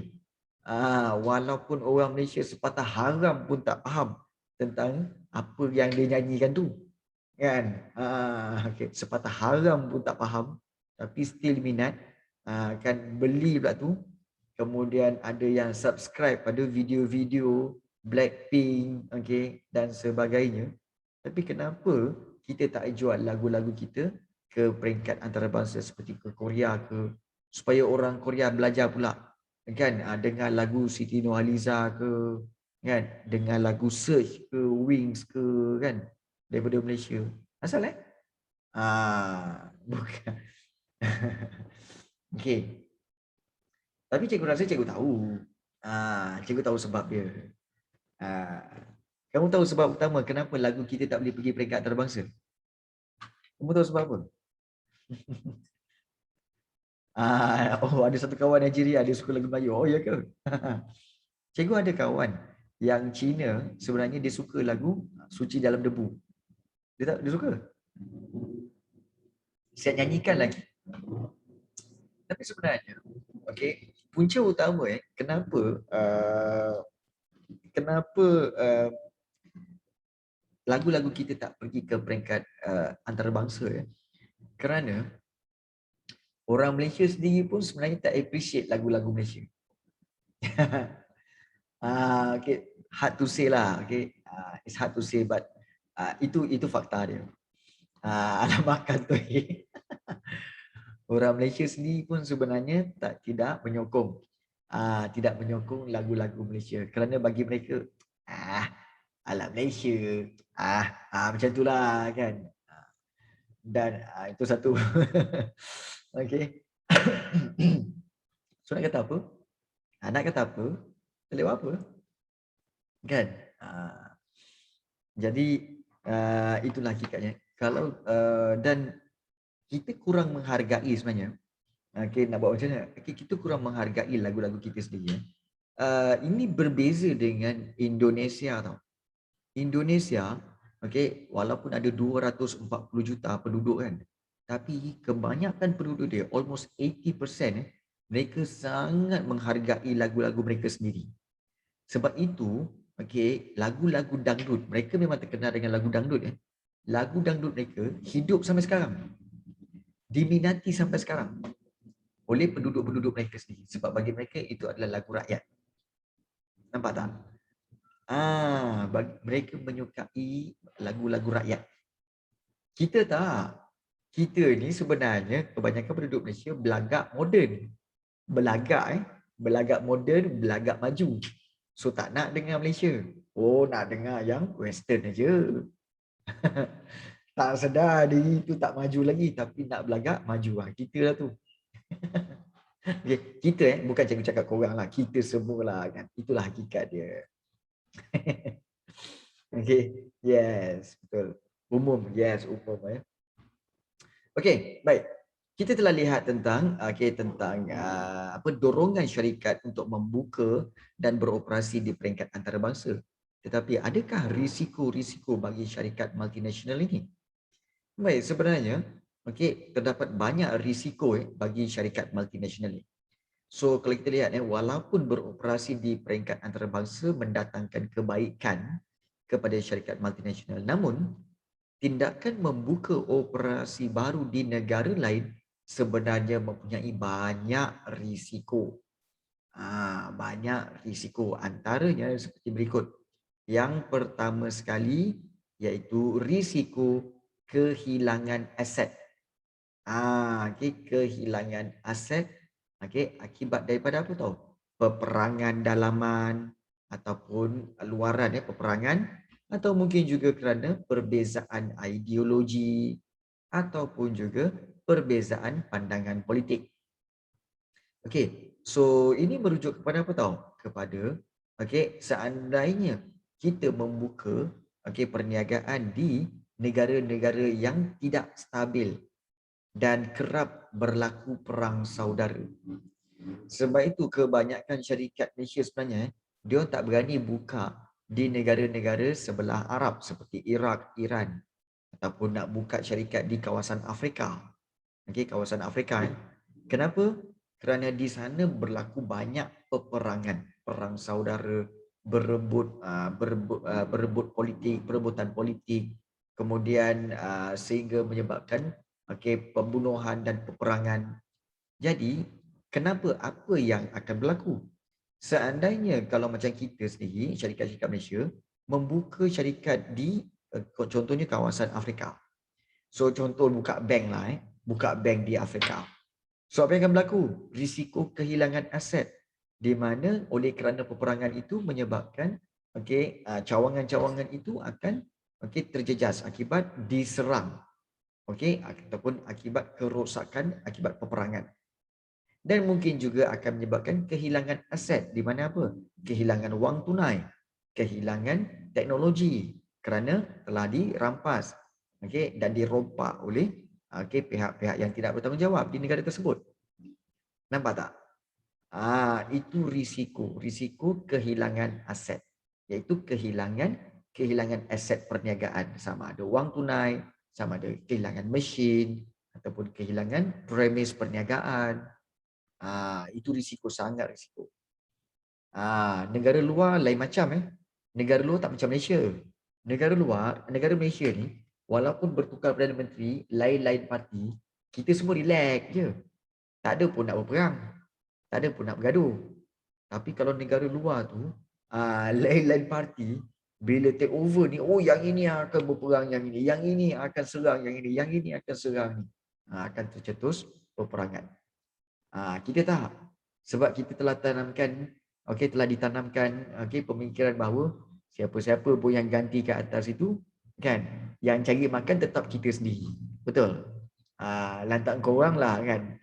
Walaupun orang Malaysia sepatah haram pun tak faham tentang apa yang dia nyanyikan tu. Kan? Okay. Sepatah haram pun tak faham, tapi still minat. Kan beli pula tu. Kemudian ada yang subscribe pada video-video Blackpink, okay, dan sebagainya. Tapi kenapa kita tak jual lagu-lagu kita ke peringkat antarabangsa seperti ke Korea ke, supaya orang Korea belajar pula, kan, dengar lagu Siti Nurhaliza ke, kan, dengar lagu Search ke, Wings ke, kan, daripada Malaysia. Asal bukan. Okey. Tapi cikgu rasa cikgu tahu. Cikgu tahu sebab dia. Kamu tahu sebab utama kenapa lagu kita tak boleh pergi peringkat antarabangsa? Kamu tahu sebab apa? Ada satu kawan Nigeria, dia suka lagu Melayu. Oh, ya ke? Cikgu ada kawan yang Cina, sebenarnya dia suka lagu Suci Dalam Debu. Dia suka? Saya nyanyikan lagi. Tapi sebenarnya, okay, punca utama kenapa lagu-lagu kita tak pergi ke peringkat antarabangsa kerana orang Malaysia sendiri pun sebenarnya tak appreciate lagu-lagu Malaysia. Okay, hard to say lah, okay. It's hard to say, but itu fakta dia. Alamak kata. Orang Malaysia sendiri pun sebenarnya tidak menyokong lagu-lagu Malaysia kerana bagi mereka alat Malaysia macam itulah, kan. Dan itu satu. Okey. So nak kata apa? Tak boleh buat apa? Kan? Jadi itulah hakikatnya. Kalau dan kita kurang menghargai sebenarnya. Okay, nak buat macam mana? Okay, kita kurang menghargai lagu-lagu kita sendiri. Ini berbeza dengan Indonesia tau. Indonesia, okay, walaupun ada 240 juta penduduk kan, tapi kebanyakan penduduk dia, almost 80%, mereka sangat menghargai lagu-lagu mereka sendiri. Sebab itu, okay, lagu-lagu dangdut, mereka memang terkenal dengan lagu dangdut. Lagu dangdut mereka hidup sampai sekarang. Diminati sampai sekarang oleh penduduk-penduduk mereka sendiri. Sebab bagi mereka itu adalah lagu rakyat. Nampak tak? Mereka menyukai lagu-lagu rakyat. Kita tak. Kita ni sebenarnya kebanyakan penduduk Malaysia belagak moden. Belagak moden, belagak maju. So tak nak dengar Malaysia. Nak dengar yang western aja. Tak sedar diri tu tak maju lagi, tapi nak belagak maju lah. Kita lah tu. Okay. Kita bukan cikgu cakap korang lah, kita semualah, kan. Itulah hakikat dia. Okay, yes, betul. Umum. Okay, baik. Kita telah lihat tentang dorongan syarikat untuk membuka dan beroperasi di peringkat antarabangsa. Tetapi adakah risiko-risiko bagi syarikat multinasional ini? Baik, sebenarnya terdapat banyak risiko bagi syarikat multinasional ini. So kalau kita lihat walaupun beroperasi di peringkat antarabangsa mendatangkan kebaikan kepada syarikat multinasional, namun tindakan membuka operasi baru di negara lain sebenarnya mempunyai banyak risiko. Banyak risiko, antaranya seperti berikut. Yang pertama sekali iaitu risiko kehilangan aset. Kehilangan aset akibat daripada apa tahu? Peperangan dalaman ataupun luaran peperangan, atau mungkin juga kerana perbezaan ideologi ataupun juga perbezaan pandangan politik. So ini merujuk kepada apa tahu? Kepada seandainya kita membuka perniagaan di negara-negara yang tidak stabil dan kerap berlaku perang saudara. Sebab itu kebanyakan syarikat Malaysia sebenarnya dia tak berani buka di negara-negara sebelah Arab seperti Iraq, Iran, ataupun nak buka syarikat di kawasan Afrika. Kawasan Afrika. Kenapa? kerana di sana berlaku banyak peperangan, perang saudara, berebut politik, perebutan politik, kemudian sehingga menyebabkan pembunuhan dan peperangan. Jadi, kenapa, apa yang akan berlaku? Seandainya kalau macam kita sendiri, syarikat-syarikat Malaysia, membuka syarikat di contohnya kawasan Afrika. So contoh buka bank lah, buka bank di Afrika. So apa yang akan berlaku? Risiko kehilangan aset, di mana oleh kerana peperangan itu menyebabkan cawangan-cawangan itu akan terjejas akibat diserang, ataupun akibat kerosakan akibat peperangan. Dan mungkin juga akan menyebabkan kehilangan aset, di mana apa? Kehilangan wang tunai, kehilangan teknologi kerana telah dirampas dan dirompak oleh pihak-pihak yang tidak bertanggungjawab di negara tersebut. Nampak tak? Itu risiko kehilangan aset, iaitu kehilangan aset perniagaan, sama ada wang tunai, sama ada kehilangan mesin ataupun kehilangan premis perniagaan. Itu risiko, sangat risiko. Negara luar lain macam Negara luar tak macam Malaysia. Negara Malaysia ni, walaupun bertukar Perdana Menteri, lain-lain parti, kita semua relax je. Tak ada pun nak berperang. Tak ada pun nak bergaduh. Tapi kalau negara luar tu, lain-lain parti, bila take over ni, yang ini akan berperang yang ini akan serang yang ini akan serang ni. Akan tercetus peperangan. Kita tak. Sebab kita telah ditanamkan pemikiran bahawa siapa-siapa pun yang ganti ke atas itu, kan, yang cari makan tetap kita sendiri. Betul? Lantak korang lah, kan.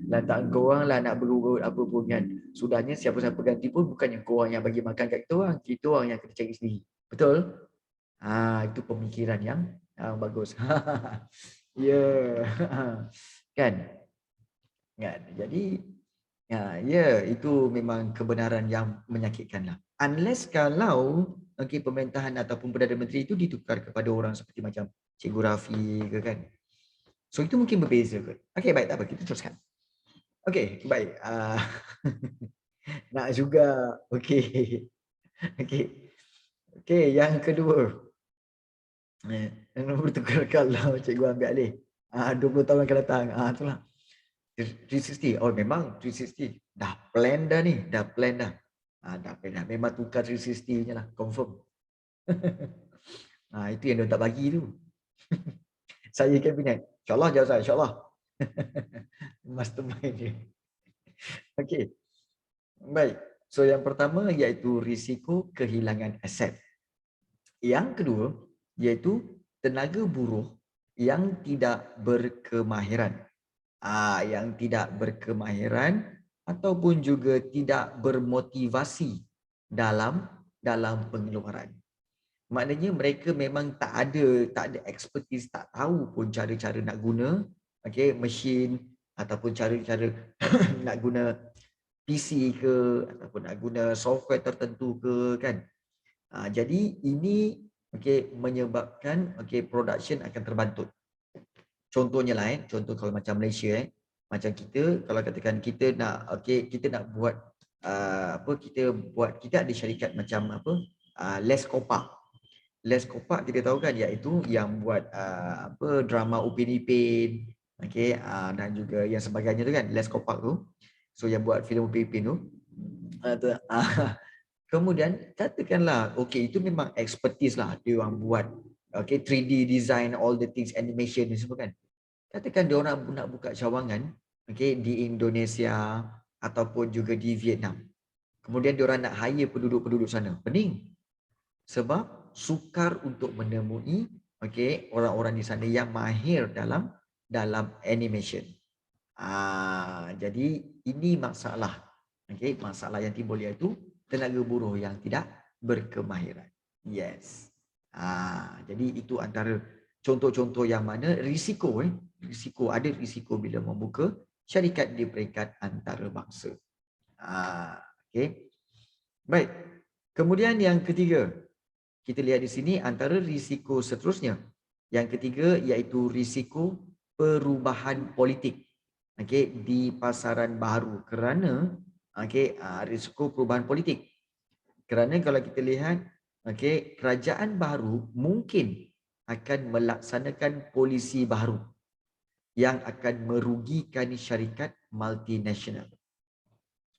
Lantak korang lah nak berurut apa pun, kan. Sudahnya siapa-siapa ganti pun bukannya korang yang bagi makan kat kita orang yang kena cari sendiri. Betul? Itu pemikiran yang bagus. Ya. Kan? Jadi itu memang kebenaran yang menyakitkan lah. Unless kalau pemerintahan ataupun Perdana Menteri itu ditukar kepada orang seperti macam Cikgu Rafi ke, kan. So itu mungkin berbeza ke. Okey, baik, tak apa, kita teruskan. Okey, baik. Nak juga. Okey. Okey, yang kedua. Nombor tukar kalau cikgu ambil alih. 20 tahun akan datang. Itulah. 360. Oh, memang 360. Dah plan dah ni. Dah plan dah. Memang tukar 360 je lah. Confirm. Itu yang dia tak bagi tu. Saya kabinet. InsyaAllah jawab saya. InsyaAllah. Mastermind dia. Okey. Baik. So yang pertama iaitu risiko kehilangan aset. Yang kedua iaitu tenaga buruh yang tidak berkemahiran. Yang tidak berkemahiran ataupun juga tidak bermotivasi dalam pengeluaran. Maknanya mereka memang tak ada expertise, tak tahu pun cara-cara nak guna mesin ataupun cara-cara nak guna PC ke ataupun nak guna software tertentu ke, kan. Jadi ini menyebabkan production akan terbantut. Contohnya lah, contoh kalau macam Malaysia, macam kita, kalau katakan kita nak buat kita ada syarikat macam Les Kopak. Les Kopak kita tahu kan, iaitu yang buat drama Upin Ipin, dan juga yang sebagainya tu, kan, Les Kopak tu. So yang buat filem Upin Ipin tu. Kemudian katakanlah itu memang expertise lah dia orang buat 3D design, all the things, animation ni semua, kan. Katakan dia orang nak buka cawangan di Indonesia ataupun juga di Vietnam. Kemudian dia orang nak hire penduduk-penduduk sana. Pening. Sebab sukar untuk menemui orang-orang di sana yang mahir dalam animation. Jadi ini masalah. Masalah yang timbul iaitu tenaga buruh yang tidak berkemahiran. Yes. Jadi itu antara contoh-contoh yang mana risiko ada risiko bila membuka syarikat di peringkat antarabangsa. Baik. Kemudian yang ketiga, kita lihat di sini antara risiko seterusnya. Yang ketiga iaitu risiko perubahan politik. di pasaran baru kerana risiko perubahan politik. Kerana kalau kita lihat kerajaan baru mungkin akan melaksanakan polisi baru yang akan merugikan syarikat multinasional.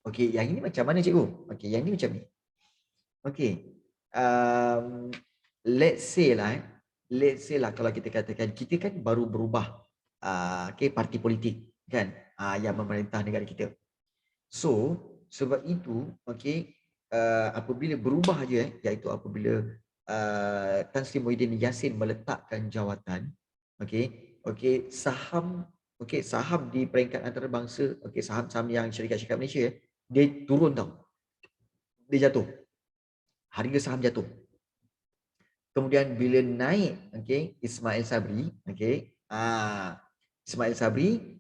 Okey, yang ini macam mana cikgu? Okey, yang ini macam ni. Okey. Let's say lah kalau kita katakan kita kan baru berubah parti politik kan yang memerintah negara kita. So, sebab itu apabila berubah aja iaitu apabila Tan Sri Muhyiddin Yassin meletakkan jawatan saham saham di peringkat antarabangsa saham-saham yang syarikat-syarikat Malaysia dia turun tau. Dia jatuh. Harga saham jatuh. Kemudian bila naik Ismail Sabri Ismail Sabri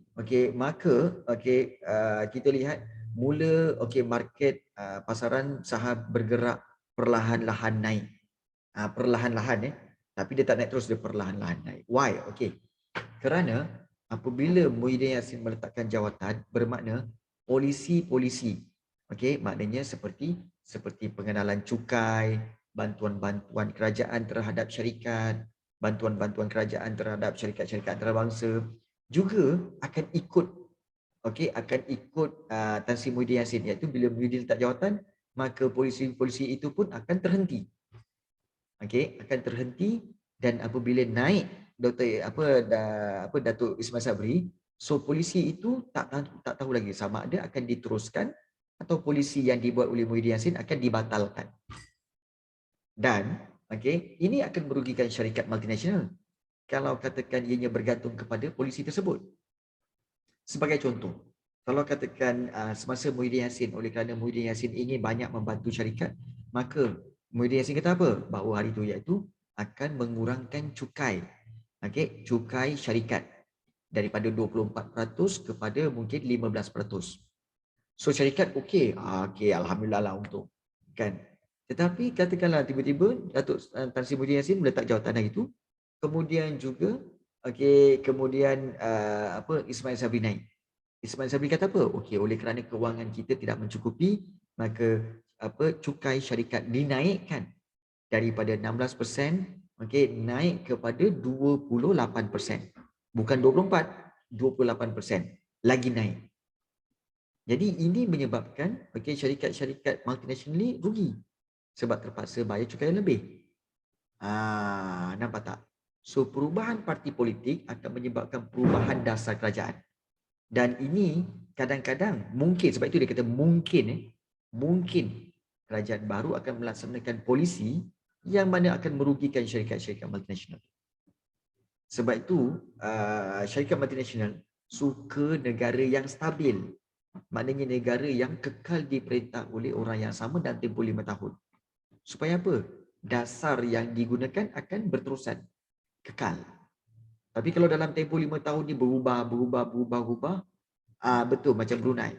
maka kita lihat mula market pasaran saham bergerak perlahan-lahan naik. Perlahan-lahan tapi dia tak naik terus, dia perlahan-lahan naik. Why? Kerana apabila Muhyiddin Yassin meletakkan jawatan bermakna polisi-polisi maknanya seperti pengenalan cukai, bantuan-bantuan kerajaan terhadap syarikat, bantuan-bantuan kerajaan terhadap syarikat-syarikat antarabangsa juga akan ikut Tan Sri Muhyiddin Yassin, iaitu bila Muhyiddin letak jawatan maka polisi-polisi itu pun akan terhenti. Akan terhenti dan apabila naik Datuk Ismail Sabri, so polisi itu tak tahu lagi sama ada akan diteruskan atau polisi yang dibuat oleh Muhyiddin Yassin akan dibatalkan. Dan ini akan merugikan syarikat multinasional kalau katakan ianya bergantung kepada polisi tersebut. Sebagai contoh, kalau katakan semasa Muhyiddin Yassin, oleh kerana Muhyiddin Yassin ingin banyak membantu syarikat, maka Muhyiddin Yassin kata apa? Bahawa hari itu iaitu akan mengurangkan cukai. Cukai syarikat daripada 24% kepada mungkin 15%. So syarikat alhamdulillah lah untung. Kan? Tetapi katakanlah tiba-tiba Datuk Tan Sri Muhyiddin Yassin meletak jawatan hari itu, kemudian juga kemudian Ismail Sabri naik. Ismail Sabri kata apa? Oleh kerana kewangan kita tidak mencukupi, maka cukai syarikat dinaikkan daripada 16% naik kepada 28%. Bukan 24, 28% lagi naik. Jadi ini menyebabkan syarikat-syarikat multinasional ni rugi sebab terpaksa bayar cukai yang lebih. Nampak tak? So perubahan parti politik akan menyebabkan perubahan dasar kerajaan. Dan ini kadang-kadang mungkin, sebab itu dia kata mungkin kerajaan baru akan melaksanakan polisi yang mana akan merugikan syarikat-syarikat multinasional. Sebab itu syarikat multinasional suka negara yang stabil. Maknanya negara yang kekal diperintah oleh orang yang sama dalam tempoh 5 tahun. Supaya apa? Dasar yang digunakan akan berterusan, kekal. Tapi kalau dalam tempoh 5 tahun ni berubah, betul macam Brunei.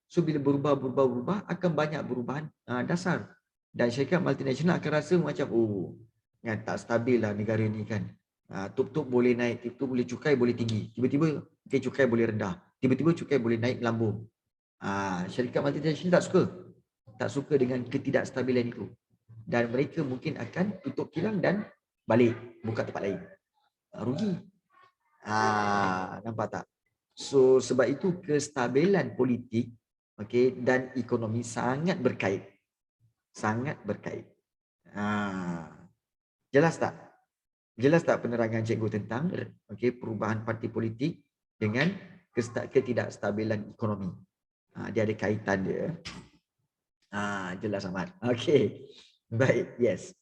So bila berubah, akan banyak perubahan dasar. Dan syarikat multinasional akan rasa macam, tak stabil lah negara ni kan. Tup-tup boleh naik, tup-tup boleh cukai, boleh tinggi. Tiba-tiba cukai boleh rendah. Tiba-tiba cukai boleh naik melambung. Syarikat multinasional tak suka dengan ketidakstabilan itu. Dan mereka mungkin akan tutup kilang dan balik, buka tempat lain. Rugi. Nampak tak? So sebab itu kestabilan politik dan ekonomi sangat berkait. Sangat berkait. Jelas tak? Jelas tak penerangan cikgu tentang perubahan parti politik dengan ketidakstabilan ekonomi? Dia ada kaitan dia. Jelas amat. Baik, yes.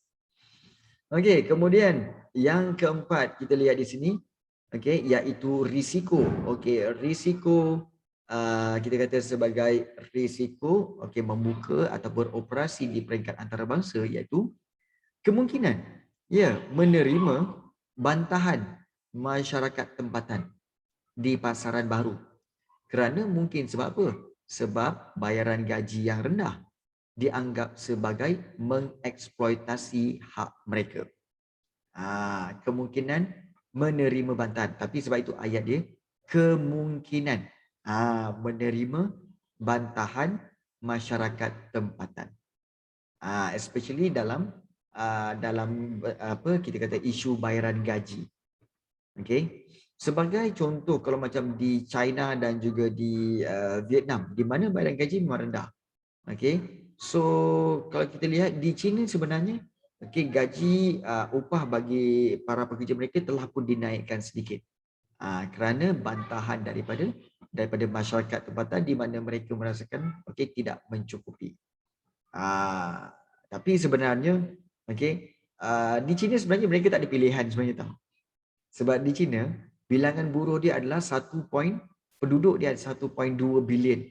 Kemudian yang keempat kita lihat di sini iaitu risiko. Risiko kita kata sebagai risiko membuka atau beroperasi di peringkat antarabangsa iaitu kemungkinan menerima bantahan masyarakat tempatan di pasaran baru. Kerana mungkin sebab apa? Sebab bayaran gaji yang rendah dianggap sebagai mengeksploitasi hak mereka. Kemungkinan menerima bantahan. Tapi sebab itu ayat dia kemungkinan. menerima bantahan masyarakat tempatan. Especially dalam apa kita kata isu bayaran gaji. Okey. Sebagai contoh kalau macam di China dan juga di Vietnam, di mana bayaran gaji memang rendah. Okey. So kalau kita lihat di China sebenarnya gaji upah bagi para pekerja mereka telah pun dinaikkan sedikit. Kerana bantahan daripada masyarakat tempatan di mana mereka merasakan tidak mencukupi. Tapi sebenarnya di China sebenarnya mereka tak ada pilihan sebenarnya tahu. Sebab di China bilangan buruh dia adalah penduduk dia 1.2 bilion.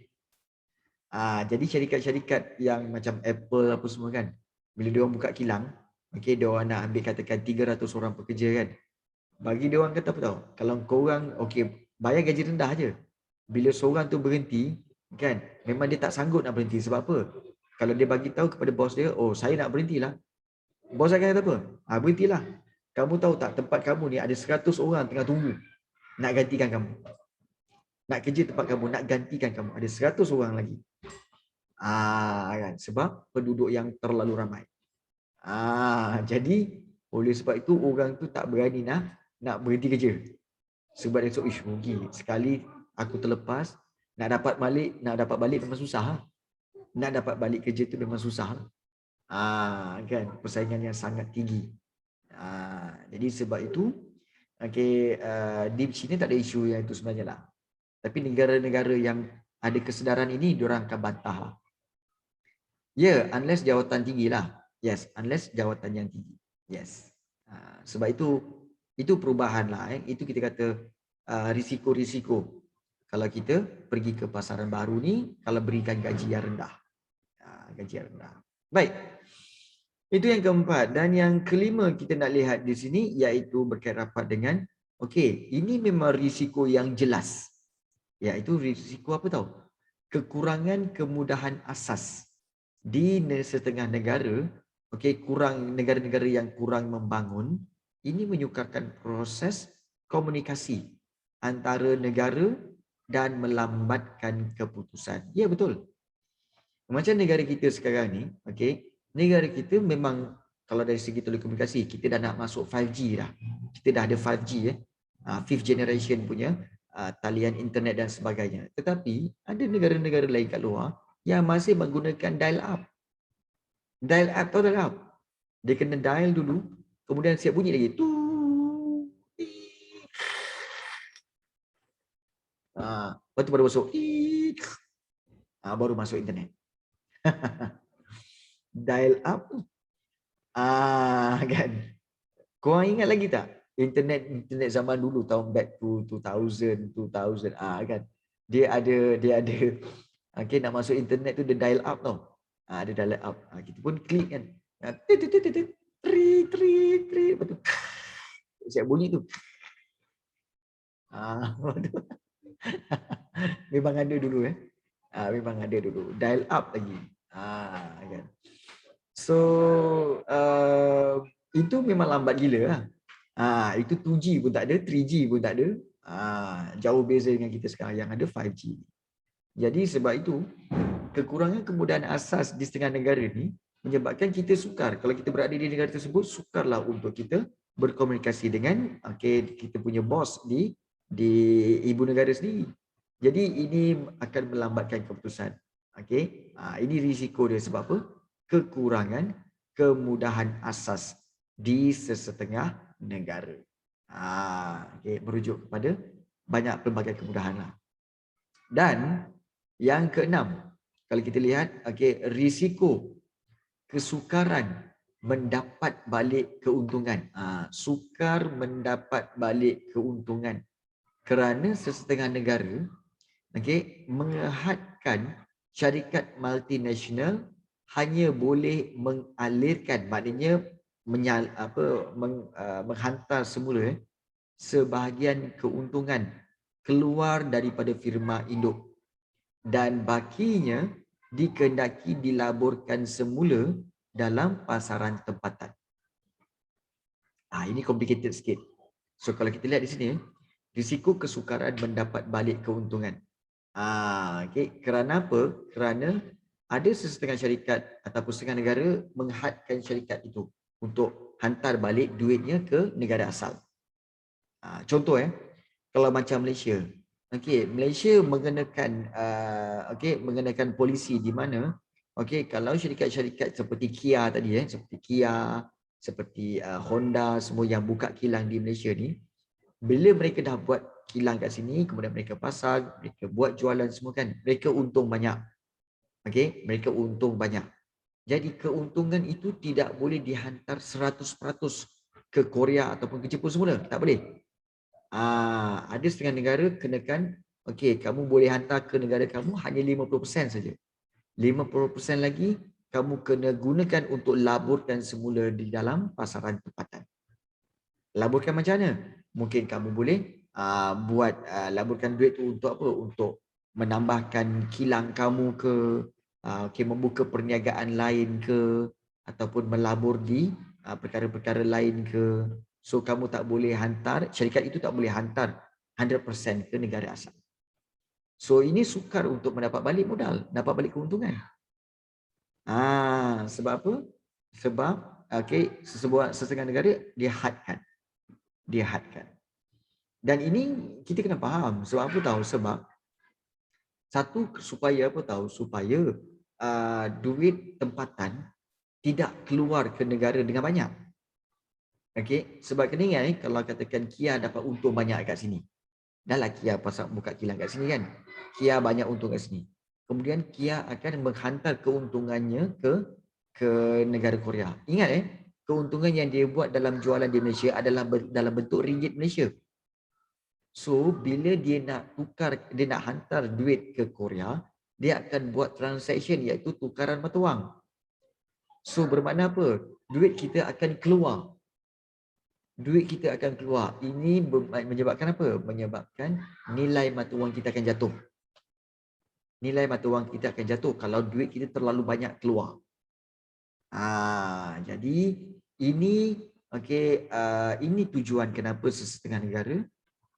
Jadi syarikat-syarikat yang macam Apple apa semua kan, bila dia orang buka kilang, dia orang nak ambil katakan 300 orang pekerja kan. Bagi dia orang kata apa tahu? Kalau korang bayar gaji rendah aje. Bila seorang tu berhenti kan, memang dia tak sanggup nak berhenti sebab apa? Kalau dia bagi tahu kepada bos dia, "Oh, saya nak berhentilah." Bos akan kata apa? "Berhentilah. Kamu tahu tak tempat kamu ni ada 100 orang tengah tunggu nak gantikan kamu. Nak kerja tempat kamu, nak gantikan kamu. Ada 100 orang lagi." Kan? Sebab penduduk yang terlalu ramai. Jadi oleh sebab itu orang tu tak berani nak berhenti kerja. Sebab dia cakap, rugi. Sekali aku terlepas, nak dapat balik memang susah. Nak dapat balik kerja tu memang susah. Kan? Persaingan yang sangat tinggi. Jadi sebab itu, di sini tak ada isu yang itu sebenarnya lah. Tapi negara-negara yang ada kesedaran ini, diorang akan bantah lah. Unless jawatan tinggi lah. Yes, unless jawatan yang tinggi. Yes. Sebab itu perubahan lah. Itu kita kata risiko-risiko. Kalau kita pergi ke pasaran baru ni, kalau berikan gaji yang rendah. Gaji yang rendah. Baik. Itu yang keempat. Dan yang kelima kita nak lihat di sini, iaitu berkait rapat dengan, ini memang risiko yang jelas. Iaitu risiko apa tahu? Kekurangan kemudahan asas. Di setengah negara, negara-negara yang kurang membangun, ini menyukarkan proses komunikasi antara negara dan melambatkan keputusan. Ya, betul. Macam negara kita sekarang ni, negara kita memang kalau dari segi telekomunikasi, kita dah nak masuk 5G dah. Kita dah ada 5G, fifth generation punya talian internet dan sebagainya. Tetapi ada negara-negara lain kat luar yang masih menggunakan dial up. Dial up tahu dial up? Dia kena dial dulu, kemudian siap bunyi lagi. Lepas tu baru masuk. Baru masuk internet. Dial up. Kan? Korang ingat lagi tak? Internet zaman dulu tahun back to 2000 kan. Dia ada nak masuk internet tu dia dial up tau. Dia dial up. Kita pun klik kan. Tri betul. Siap bunyi tu. Memang ada dulu memang ada dulu. Dial up lagi. Kan. So itu memang lambat gila lah. Itu 2G pun tak ada, 3G pun tak ada. Jauh beza dengan kita sekarang yang ada 5G. Jadi sebab itu kekurangan kemudahan asas di setengah negara ni menyebabkan kita sukar. Kalau kita berada di negara tersebut, sukarlah untuk kita berkomunikasi dengan kita punya bos di ibu negara sendiri. Jadi ini akan melambatkan keputusan. Ini risiko dia sebab apa? Kekurangan kemudahan asas di sesetengah negara. Merujuk kepada banyak pelbagai kemudahan lah. Dan yang keenam, kalau kita lihat, risiko kesukaran mendapat balik keuntungan. Sukar mendapat balik keuntungan kerana sesetengah negara menghadkan syarikat multinasional hanya boleh mengalirkan, maknanya menghantar semula sebahagian keuntungan keluar daripada firma induk dan bakinya dikehendaki dilaburkan semula dalam pasaran tempatan. Ini complicated sikit. So kalau kita lihat di sini, risiko kesukaran mendapat balik keuntungan. Okey, kerana apa? Kerana ada sesetengah syarikat ataupun setengah negara menghadkan syarikat itu untuk hantar balik duitnya ke negara asal. Contoh kalau macam Malaysia. Okey, Malaysia mengenakan mengenakan polisi di mana kalau syarikat-syarikat seperti Kia tadi seperti Kia, seperti Honda semua yang buka kilang di Malaysia ni, bila mereka dah buat kilang kat sini, kemudian mereka pasang, mereka buat jualan semua kan, mereka untung banyak. Okey, mereka untung banyak. Jadi keuntungan itu tidak boleh dihantar 100% ke Korea ataupun ke Jepun semula, tak boleh. Ada setengah negara kenakan, okey, kamu boleh hantar ke negara kamu hanya 50% saja. 50% lagi kamu kena gunakan untuk laburkan semula di dalam pasaran tempatan. Laburkan macam mana? Mungkin kamu boleh laburkan duit tu untuk apa? Untuk menambahkan kilang kamu ke, membuka perniagaan lain ke, ataupun melabur di perkara-perkara lain ke. So kamu tak boleh hantar, syarikat itu tak boleh hantar 100% ke negara asal. So ini sukar untuk mendapat balik modal, dapat balik keuntungan. Sebab apa? Sebab sesetengah negara dihadkan. Dan ini kita kena faham. Sebab apa tahu? Sebab satu, supaya apa tahu? Supaya duit tempatan tidak keluar ke negara dengan banyak. Okey, sebab kena ingat kalau katakan Kia dapat untung banyak kat sini. Dah lah Kia pasal buka kilang kat sini kan. Kia banyak untung kat sini. Kemudian Kia akan menghantar keuntungannya ke negara Korea. Ingat keuntungan yang dia buat dalam jualan di Malaysia adalah dalam bentuk ringgit Malaysia. So bila dia nak hantar duit ke Korea, dia akan buat transaction iaitu tukaran mata wang. So bermakna apa? Duit kita akan keluar. Ini menyebabkan apa? Menyebabkan nilai mata wang kita akan jatuh. Nilai mata wang kita akan jatuh kalau duit kita terlalu banyak keluar. Jadi ini ini tujuan kenapa sesetengah negara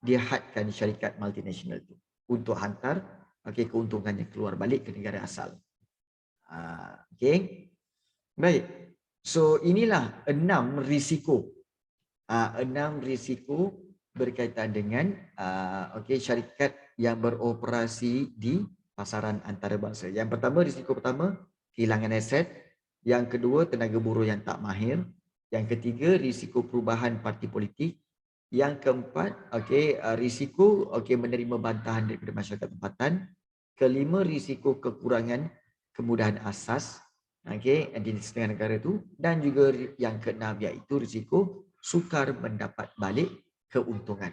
dia hadkan syarikat multinasional itu untuk hantar keuntungannya keluar balik ke negara asal. Baik. So inilah 6 risiko. 6 risiko berkaitan dengan syarikat yang beroperasi di pasaran antarabangsa. Yang pertama, risiko pertama, kehilangan aset. Yang kedua, tenaga buruh yang tak mahir. Yang ketiga, risiko perubahan parti politik. Yang keempat, risiko menerima bantahan daripada masyarakat tempatan. Kelima, risiko kekurangan kemudahan asas di setengah negara itu. Dan juga yang keenam, iaitu risiko sukar mendapat balik keuntungan.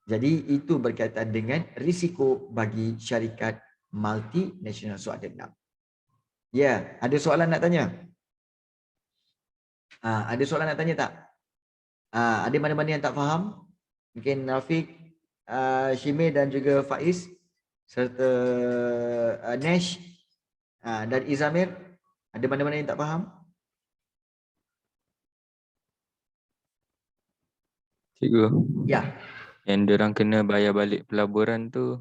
Jadi itu berkaitan dengan risiko bagi syarikat multinasional. So ada 6. Ya, ada soalan nak tanya? Ada soalan nak tanya tak? Ada mana-mana yang tak faham? Mungkin Rafiq, Shimir dan juga Faiz serta Nesh dan Izamir. Ada mana-mana yang tak faham? Cikgu. Ya. Yang diorang kena bayar balik pelaburan tu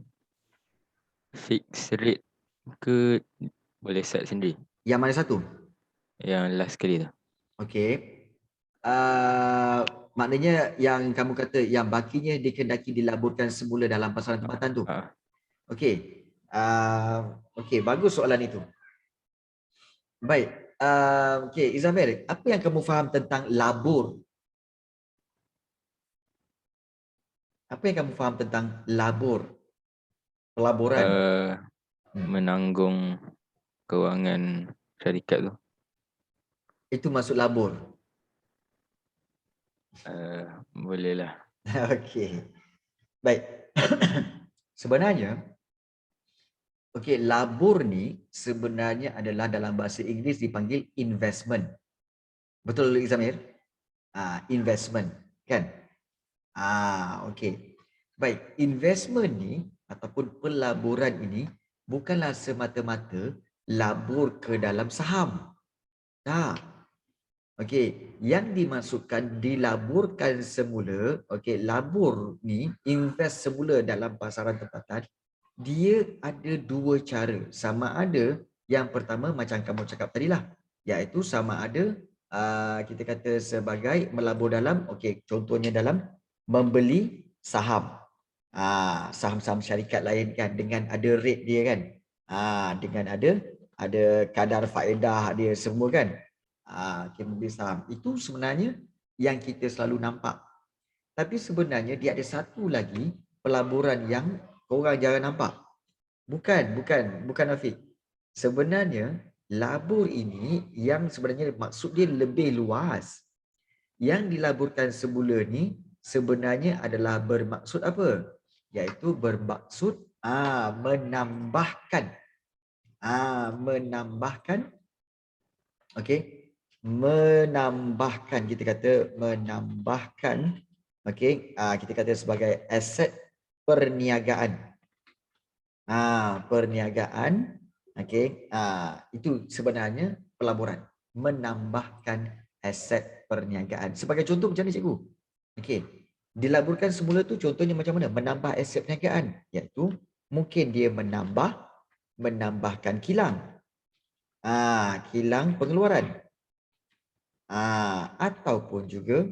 fix rate ke boleh set sendiri? Yang mana satu? Yang last kali tu. Okey. Maknanya yang kamu kata yang bakinya dikendaki dilaburkan semula dalam pasaran tempatan tu. Okey. Okey, bagus soalan itu. Baik. Okey, Izamir, apa yang kamu faham tentang labur? Apa yang kamu faham tentang labur? Pelaburan. Menanggung kewangan syarikat tu. Itu maksud labur. Bolehlah. Okey. Baik. Sebenarnya labur ni sebenarnya adalah dalam bahasa Inggeris dipanggil investment. Betul Izamir? Investment, kan? Okey. Baik, investment ni ataupun pelaburan ini bukanlah semata-mata labur ke dalam saham. Tak. Okey, yang dimaksudkan dilaburkan semula, okey, labur ni invest semula dalam pasaran tempatan, dia ada dua cara. Sama ada yang pertama macam kamu cakap tadilah, iaitu sama ada kita kata sebagai melabur dalam, okey, contohnya dalam membeli saham. Saham-saham syarikat lain kan dengan ada rate dia kan. Dengan ada kadar faedah dia semua kan. Okey, membeli saham. Itu sebenarnya yang kita selalu nampak. Tapi sebenarnya dia ada satu lagi pelaburan yang korang jarang nampak. Bukan Afiq. Sebenarnya labur ini yang sebenarnya maksud dia lebih luas. Yang dilaburkan semula ni sebenarnya adalah bermaksud apa? Iaitu bermaksud menambahkan. Menambahkan, okey, menambahkan, kita kata menambahkan, okey, kita kata sebagai aset perniagaan. Perniagaan, okey, itu sebenarnya pelaburan, menambahkan aset perniagaan. Sebagai contoh macam ni cikgu? Okey, dilaburkan semula tu contohnya macam mana? Menambah aset perniagaan, iaitu mungkin dia menambahkan kilang. Kilang pengeluaran. Ataupun juga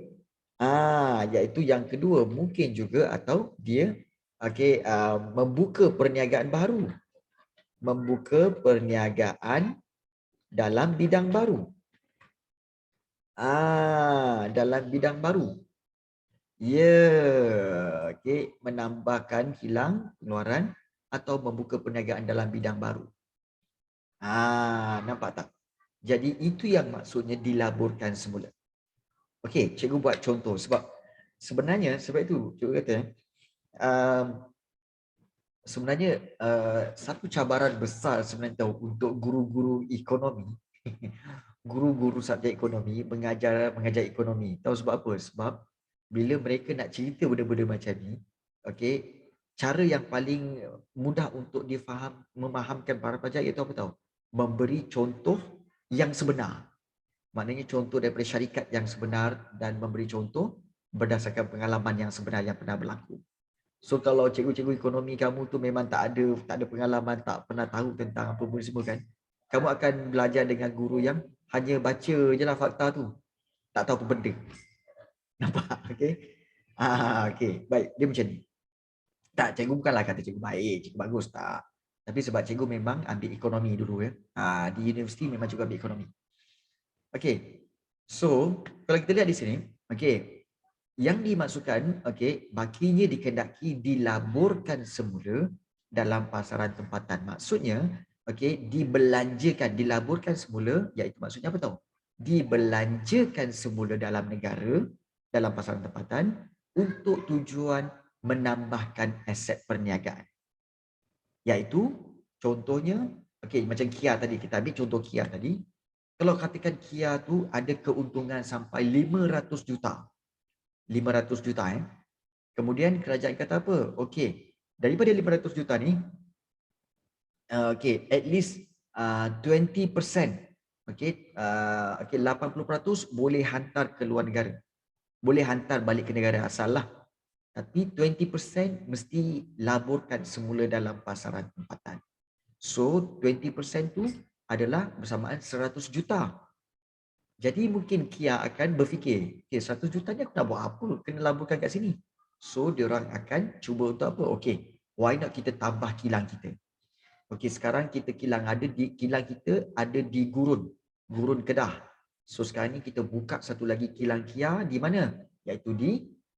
iaitu yang kedua mungkin juga atau dia membuka perniagaan baru. Membuka perniagaan dalam bidang baru. Dalam bidang baru. Okey, menambahkan kilang pengeluaran atau membuka perniagaan dalam bidang baru. Nampak tak? Jadi itu yang maksudnya dilaburkan semula. Okey, cikgu buat contoh sebab sebenarnya sebab itu cikgu kata sebenarnya satu cabaran besar sebenarnya untuk guru-guru ekonomi, guru-guru subjek ekonomi mengajar ekonomi. Tahu sebab apa? Sebab bila mereka nak cerita benda-benda macam ni, okey, cara yang paling mudah untuk memahamkan para pelajar iaitu apa tahu? Memberi contoh yang sebenar. Maknanya contoh daripada syarikat yang sebenar dan memberi contoh berdasarkan pengalaman yang sebenar yang pernah berlaku. So kalau cikgu-cikgu ekonomi kamu tu memang tak ada pengalaman, tak pernah tahu tentang apa pun semua kan, kamu akan belajar dengan guru yang hanya baca je lah fakta tu. Tak tahu apa benda. Nampak? Okey. Okey. Baik, dia macam ni. Tak, cikgu bukanlah kata cikgu baik, cikgu bagus, tak. Tapi sebab cikgu memang ambil ekonomi dulu ya. Di universiti memang cikgu ambil ekonomi. Okey. So, kalau kita lihat di sini, okey, yang dimaksudkan, okey, bakinya dikehendaki dilaburkan semula dalam pasaran tempatan. Maksudnya, okey, dibelanjakan, dilaburkan semula, iaitu maksudnya apa tahu? Dibelanjakan semula dalam negara, dalam pasaran tempatan untuk tujuan menambahkan aset perniagaan. Iaitu contohnya, okey, macam Kia tadi, kita ambil contoh Kia tadi. Kalau katakan Kia tu ada keuntungan sampai 500 juta. 500 juta Kemudian kerajaan kata apa? Okey, daripada 500 juta ni, okey, at least 20%, okey, 80% boleh hantar ke luar negara. Boleh hantar balik ke negara asal lah. Tapi 20% mesti laburkan semula dalam pasaran tempatan. So 20% tu adalah bersamaan 100 juta. Jadi mungkin Kia akan berfikir, okay, 100 juta ni aku nak buat apa? Kena laburkan kat sini. So diorang akan cuba untuk apa? Okay, why not kita tambah kilang kita? Okay, sekarang kita kilang kita ada di Gurun Kedah. So sekarang ni kita buka satu lagi kilang Kia di mana? Iaitu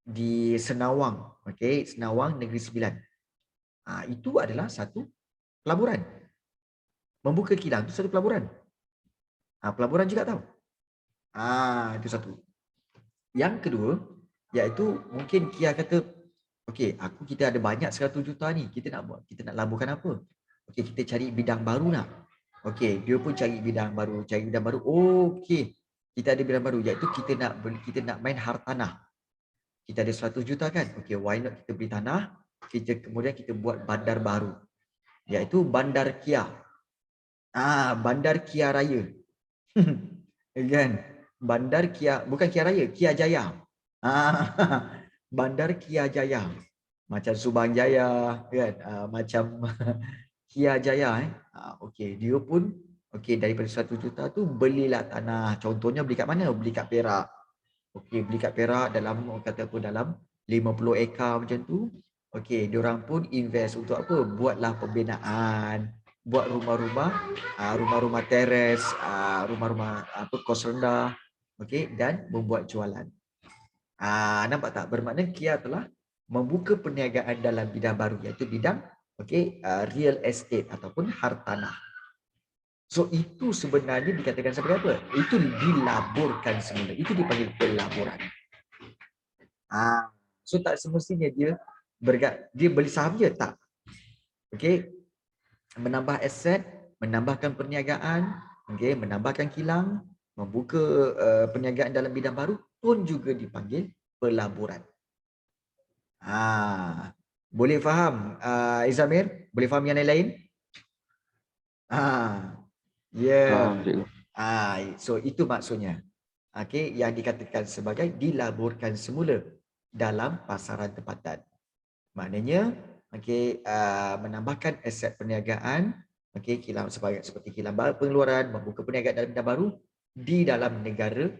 di Senawang. Okay, Senawang Negeri Sembilan. Itu adalah satu pelaburan. Membuka kilang itu satu pelaburan. Pelaburan juga tahu. Itu satu. Yang kedua, iaitu mungkin Kia kata, okey, kita ada banyak 100 juta ni, kita nak laburkan apa? Okey, kita cari bidang baru nak. Okey, dia pun cari bidang baru. Okey, kita ada bidang baru, iaitu kita nak main hartanah. Kita ada 100 juta kan? Okey, why not kita beli tanah, kemudian kita buat bandar baru, iaitu Bandar Kia. Bandar Kia Raya. Kan? Bandar Kia, bukan Kia Raya, Kia Jaya. Bandar Kia Jaya. Macam Subang Jaya, kan? Macam Kia Jaya. Okey, dia pun okey daripada 1 juta tu belilah tanah. Contohnya beli kat mana? Beli kat Perak. Okey, beli kat Perak dalam orang kata apa dalam 50 ekar macam tu. Okey, diorang pun invest untuk apa? Buatlah pembinaan, buat rumah-rumah teres, rumah-rumah apa kos rendah. Okey, dan membuat jualan. Nampak tak? Bermakna Kia telah membuka perniagaan dalam bidang baru iaitu bidang real estate ataupun hartanah. So itu sebenarnya dikatakan sebagai apa? Itu dilaburkan semula. Itu dipanggil pelaburan. So tak semestinya dia beli saham je, tak. Okey. Menambah aset, menambahkan perniagaan, okey, menambahkan kilang, membuka perniagaan dalam bidang baru pun juga dipanggil pelaburan. Boleh faham Izamir? Boleh faham yang lain-lain? Faham, Yeah. cikgu. So itu maksudnya. Okey, yang dikatakan sebagai dilaburkan semula dalam pasaran tempatan. Maknanya menambahkan aset perniagaan, kilang seperti kilang pengeluaran, membuka perniagaan dalam bidang baru di dalam negara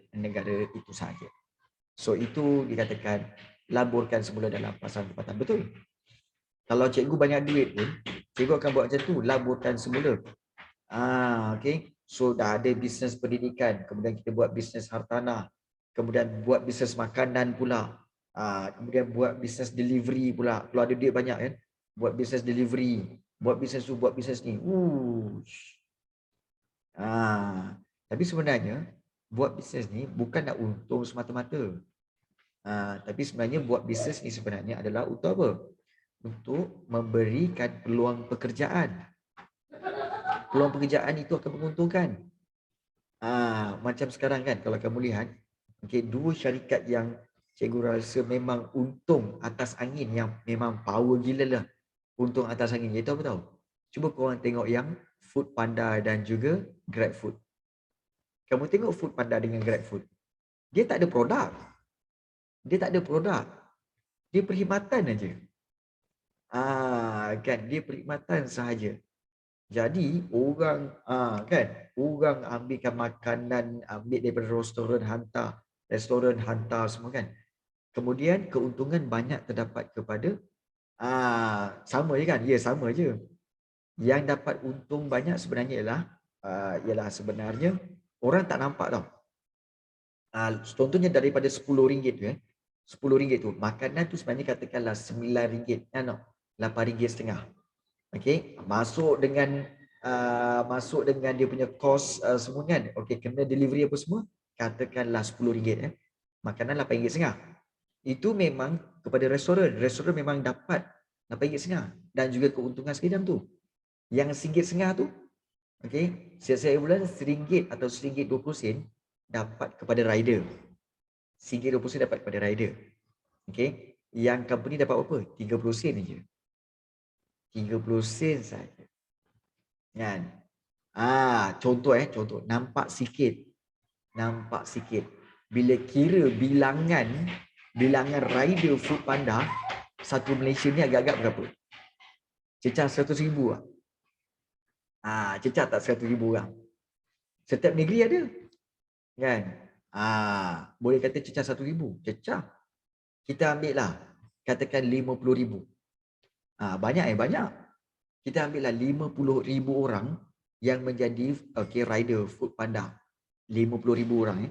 itu sahaja. So itu dikatakan laburkan semula dalam pasaran tempatan. Betul? Kalau cikgu banyak duit pun, cikgu akan buat macam tu, laburkan semula. Okey. So dah ada bisnes pendidikan, kemudian kita buat bisnes hartanah, kemudian buat bisnes makanan pula. Kemudian buat bisnes delivery pula. Kalau ada duit banyak kan, buat bisnes delivery, buat bisnes tu, buat bisnes ni. Tapi sebenarnya buat bisnes ni bukan nak untung semata-mata. Tapi sebenarnya buat bisnes ni sebenarnya adalah untuk apa? Untuk memberikan peluang pekerjaan. Peluang pekerjaan itu akan menguntungkan. Macam sekarang kan, kalau kamu lihat, dua syarikat yang cikgu rasa memang untung atas angin, yang memang power gila lah untung atas angin, iaitu apa tahu? Cuba korang tengok yang Food Panda dan juga GrabFood. Kamu tengok Food Panda dengan GrabFood, dia tak ada produk. Dia tak ada produk. Dia perkhidmatan aja. Kan, dia perkhidmatan sahaja. Jadi orang orang ambilkan makanan, ambil daripada restoran hantar semua kan. Kemudian keuntungan banyak terdapat kepada sama je kan? Ya, sama je. Yang dapat untung banyak sebenarnya ialah sebenarnya orang tak nampak tau. Contohnya daripada RM10 tu RM10 tu, makanan tu sebenarnya katakanlah RM9, RM8.50. Okey, masuk dengan dia punya kos semua kan. Okey, kena delivery apa semua, katakanlah RM10 makanan RM8.50. Itu memang kepada restoran memang dapat RM8.50 dan juga keuntungan sekidam tu. Yang RM1.50 tu, okey, setiap bulan RM1 atau RM1.20 dapat kepada rider. RM1.20 dapat kepada rider. Okey, yang company dapat apa? 30 sen aja. 30 sen saja. Kan? Contoh nampak sikit. Bila kira bilangan rider Food Panda satu Malaysia ni agak-agak berapa? Cecah 100,000 lah. Cecah tak 100,000 orang? Setiap negeri ada. Kan? Boleh kata cecah 1,000. Cecah. Kita ambil lah. Katakan 50,000. Banyak banyak. Kita ambil lah 50,000 orang yang menjadi rider Food Panda. 50,000 orang.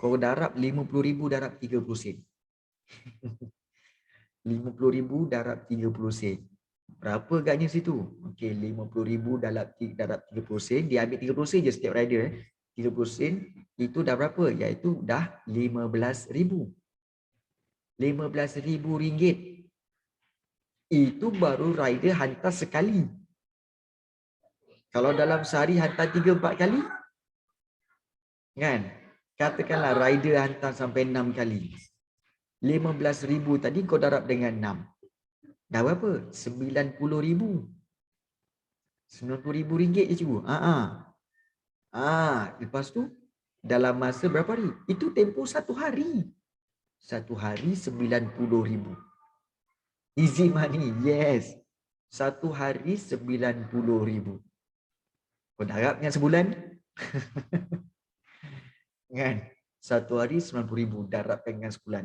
Kau darab 50,000 darab 30 sen. 50,000 darab 30 sen. Berapa agaknya situ? Okey, 50,000 darab 30 sen. Dia ambil 30 sen je setiap rider. 30 sen itu dah berapa? Iaitu dah 15,000. RM15,000. Itu baru rider hantar sekali. Kalau dalam sehari hantar 3-4 kali, kan? Katakanlah rider hantar sampai 6 kali. 15,000 tadi kau darab dengan 6. Dah berapa? 90,000. RM90,000 je cikgu. Lepas tu dalam masa berapa hari? Itu tempoh 1 hari. 1 hari 90,000. Easy money, yes. 1 hari 90,000. Kau darab dengan sebulan? Kan? 1 hari 90,000 darabkan dengan sebulan.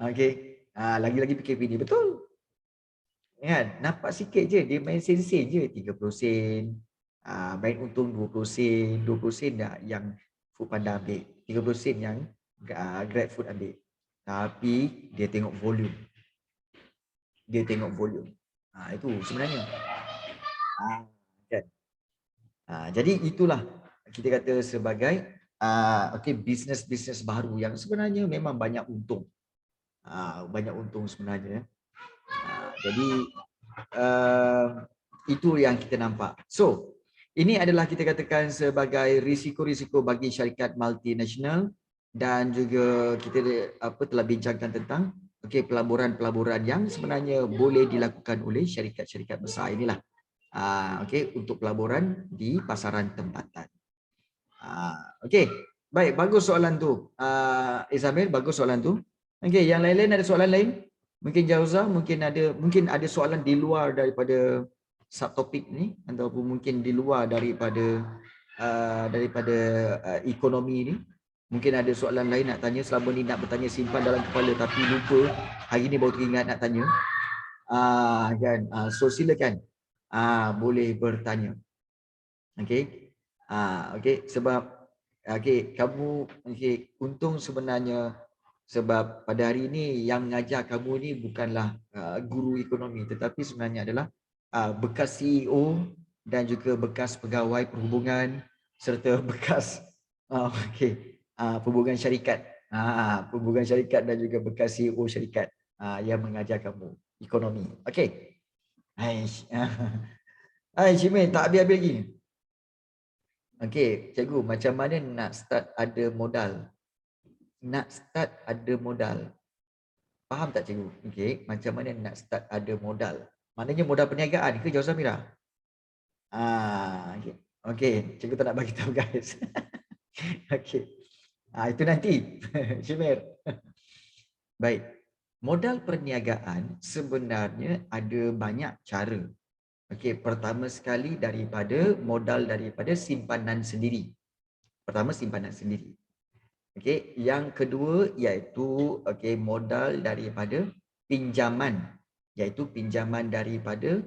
Okey. Lagi-lagi PKP ni betul. Kan? Nampak sikit je, dia main sen-sen je, 30 sen. Main untung 20 sen, 20 sen dah yang Foodpanda ambil, 30 sen yang GrabFood ambil. Tapi dia tengok volume. Dia tengok volume. Itu sebenarnya. Kan? Jadi itulah kita kata sebagai bisnes-bisnes baru yang sebenarnya memang banyak untung. Banyak untung sebenarnya. Jadi itu yang kita nampak. So, ini adalah kita katakan sebagai risiko-risiko bagi syarikat multinasional dan juga kita telah bincangkan tentang pelaburan-pelaburan yang sebenarnya boleh dilakukan oleh syarikat-syarikat besar inilah. Untuk pelaburan di pasaran tempatan. Baik, bagus soalan tu. Isabel, bagus soalan tu. Okey, yang lain-lain ada soalan lain? Mungkin Jauza, mungkin ada soalan di luar daripada subtopik ni ataupun mungkin di luar daripada ekonomi ni. Mungkin ada soalan lain nak tanya, selama ni nak bertanya simpan dalam kepala tapi lupa, hari ni baru teringat nak tanya. So silakan. Boleh bertanya. Okey. Sebab kamu untung sebenarnya sebab pada hari ini yang mengajar kamu ni bukanlah guru ekonomi tetapi sebenarnya adalah bekas CEO dan juga bekas pegawai perhubungan serta bekas perhubungan syarikat. Perhubungan syarikat dan juga bekas CEO syarikat yang mengajar kamu ekonomi. Okey. Hai Syimil, tak habis-habis lagi. Okey, cikgu, macam mana nak start ada modal? Nak start ada modal. Faham tak cikgu? Okey, macam mana nak start ada modal? Maknanya modal perniagaan ke Jauh Samira? Okey. Okey, cikgu tak nak bagi tahu guys. Okey. Itu nanti. Syimil. Baik. Modal perniagaan sebenarnya ada banyak cara. Okey, pertama sekali daripada modal daripada simpanan sendiri. Pertama simpanan sendiri. Okey, yang kedua iaitu modal daripada pinjaman, iaitu pinjaman daripada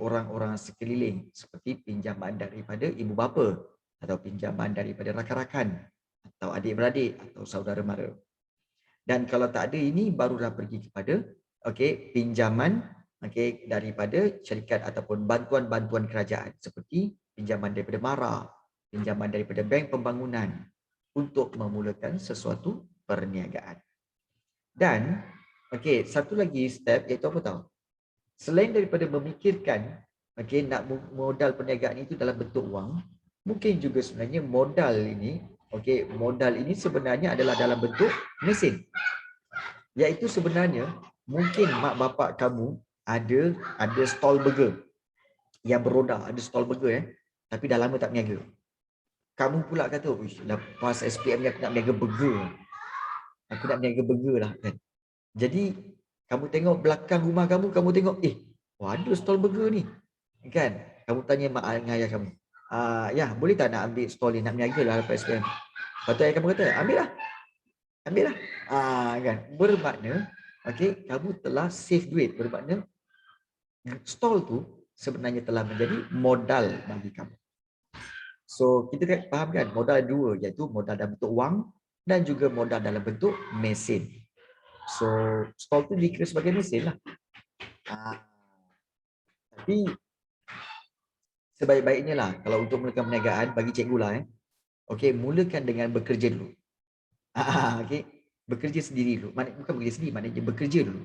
orang-orang sekeliling seperti pinjaman daripada ibu bapa atau pinjaman daripada rakan-rakan atau adik-beradik atau saudara mara. Dan kalau tak ada ini barulah pergi kepada pinjaman daripada syarikat ataupun bantuan-bantuan kerajaan seperti pinjaman daripada MARA, pinjaman daripada Bank Pembangunan untuk memulakan sesuatu perniagaan. Dan satu lagi step iaitu apa tahu? Selain daripada memikirkan nak modal perniagaan itu dalam bentuk wang, mungkin juga sebenarnya modal ini sebenarnya adalah dalam bentuk mesin. Iaitu sebenarnya mungkin mak bapak kamu ada stall burger yang beroda, ada stall burger tapi dah lama tak berniaga. Kamu pula kata, lepas SPM ni aku nak berniaga burger. Aku nak berniaga burger lah kan. Jadi kamu tengok belakang rumah kamu tengok, ada stall burger ni. Kan? Kamu tanya mak ayah kamu. Ya, boleh tak nak ambil stall ni, nak berniaga lah lepas SPM. Lepas tu ayah kamu kata, ambil lah. Kan? Bermakna, kamu telah save duit. Bermakna stall tu sebenarnya telah menjadi modal bagi kamu. So kita faham kan modal dua, iaitu modal dalam bentuk wang dan juga modal dalam bentuk mesin. So stall tu dikira sebagai mesin lah. Tapi sebaik-baiknya lah kalau untuk mulakan perniagaan bagi cikgu lah mulakan dengan bekerja dulu. Bekerja sendiri dulu. Bukan bekerja sendiri, maknanya bekerja dulu.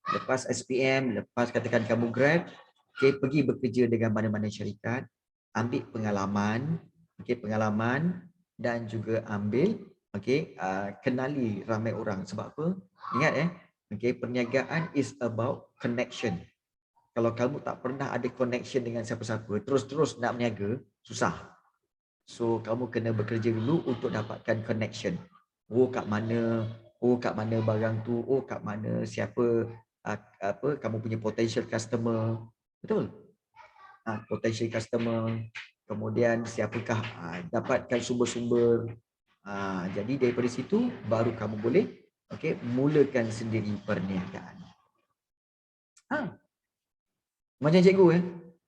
Lepas SPM, lepas katakan kamu grad, pergi bekerja dengan mana-mana syarikat, ambil pengalaman, pengalaman dan juga ambil kenali ramai orang. Sebab apa? Ingat perniagaan is about connection. Kalau kamu tak pernah ada connection dengan siapa-siapa, terus-terus nak berniaga, susah. So kamu kena bekerja dulu untuk dapatkan connection. Oh kat mana barang tu, oh kat mana siapa apa kamu punya potential customer. Betul? Potential customer. Kemudian siapakah dapatkan sumber-sumber. Jadi daripada situ baru kamu boleh mulakan sendiri perniagaan. Macam cikgu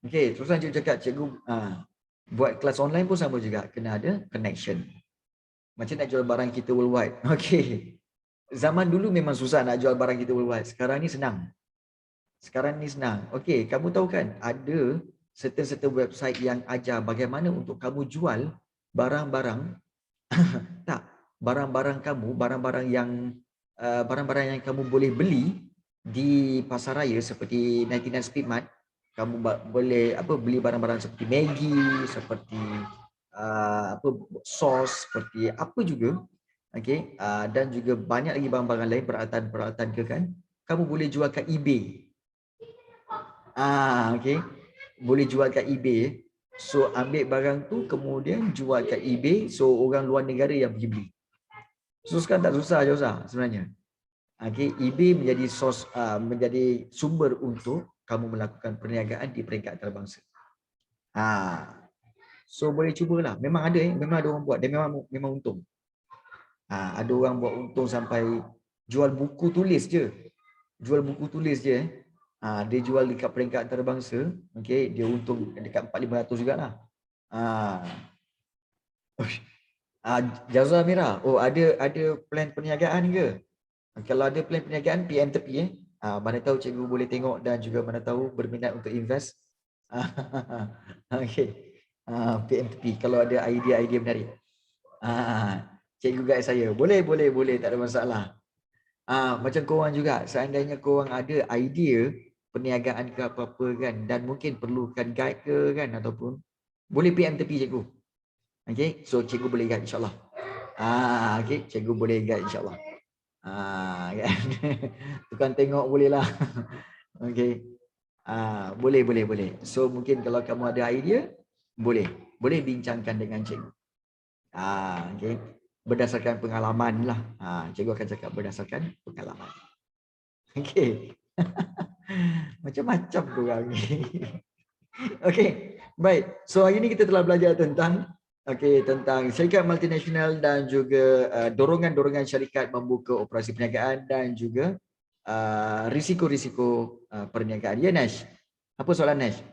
terus cikgu cakap cikgu buat kelas online pun sama juga, kena ada connection. Macam nak jual barang kita worldwide. Zaman dulu memang susah nak jual barang kita worldwide. Sekarang ni senang. Kamu tahu kan ada certain website yang ajar bagaimana untuk kamu jual barang-barang barang-barang yang kamu boleh beli di pasaraya seperti 99 Speedmart. Kamu boleh beli barang-barang seperti Maggi, seperti sos, seperti apa juga. Dan juga banyak lagi barang-barang lain, peralatan-peralatan ke kan. Kamu boleh jual kat eBay. Boleh jual kat eBay. So ambil barang tu kemudian jual kat eBay, so orang luar negara yang pergi beli. So sekarang tak susah sebenarnya. eBay menjadi menjadi sumber untuk kamu melakukan perniagaan di peringkat antarabangsa. So boleh cubalah. Memang ada orang buat dan memang untung. Ada orang buat untung sampai jual buku tulis je. Dia jual dekat peringkat antarabangsa, dia untung dekat 400-500 jugalah. Jazwa Mira, ada plan perniagaan ke? Kalau ada plan perniagaan, PM tepi mana tahu cikgu boleh tengok dan juga mana tahu berminat untuk invest. PM tepi kalau ada idea-idea menarik. Cikgu guide saya. Boleh, tak ada masalah. Macam korang juga, seandainya korang ada idea perniagaan ke apa-apa kan, dan mungkin perlukan guide ke kan, ataupun boleh PM tepi cikgu. So cikgu boleh guide insyaAllah. Cikgu boleh guide insyaAllah. Kan? Tukang tengok boleh lah. Boleh. So mungkin kalau kamu ada idea, boleh bincangkan dengan cikgu. Berdasarkan pengalaman lah. Cikgu akan cakap berdasarkan pengalaman. Macam-macam korang ni. Baik. So hari ni kita telah belajar tentang syarikat multinasional dan juga dorongan-dorongan syarikat membuka operasi perniagaan dan juga risiko-risiko perniagaan. Ya Nash? Apa soalan Nash?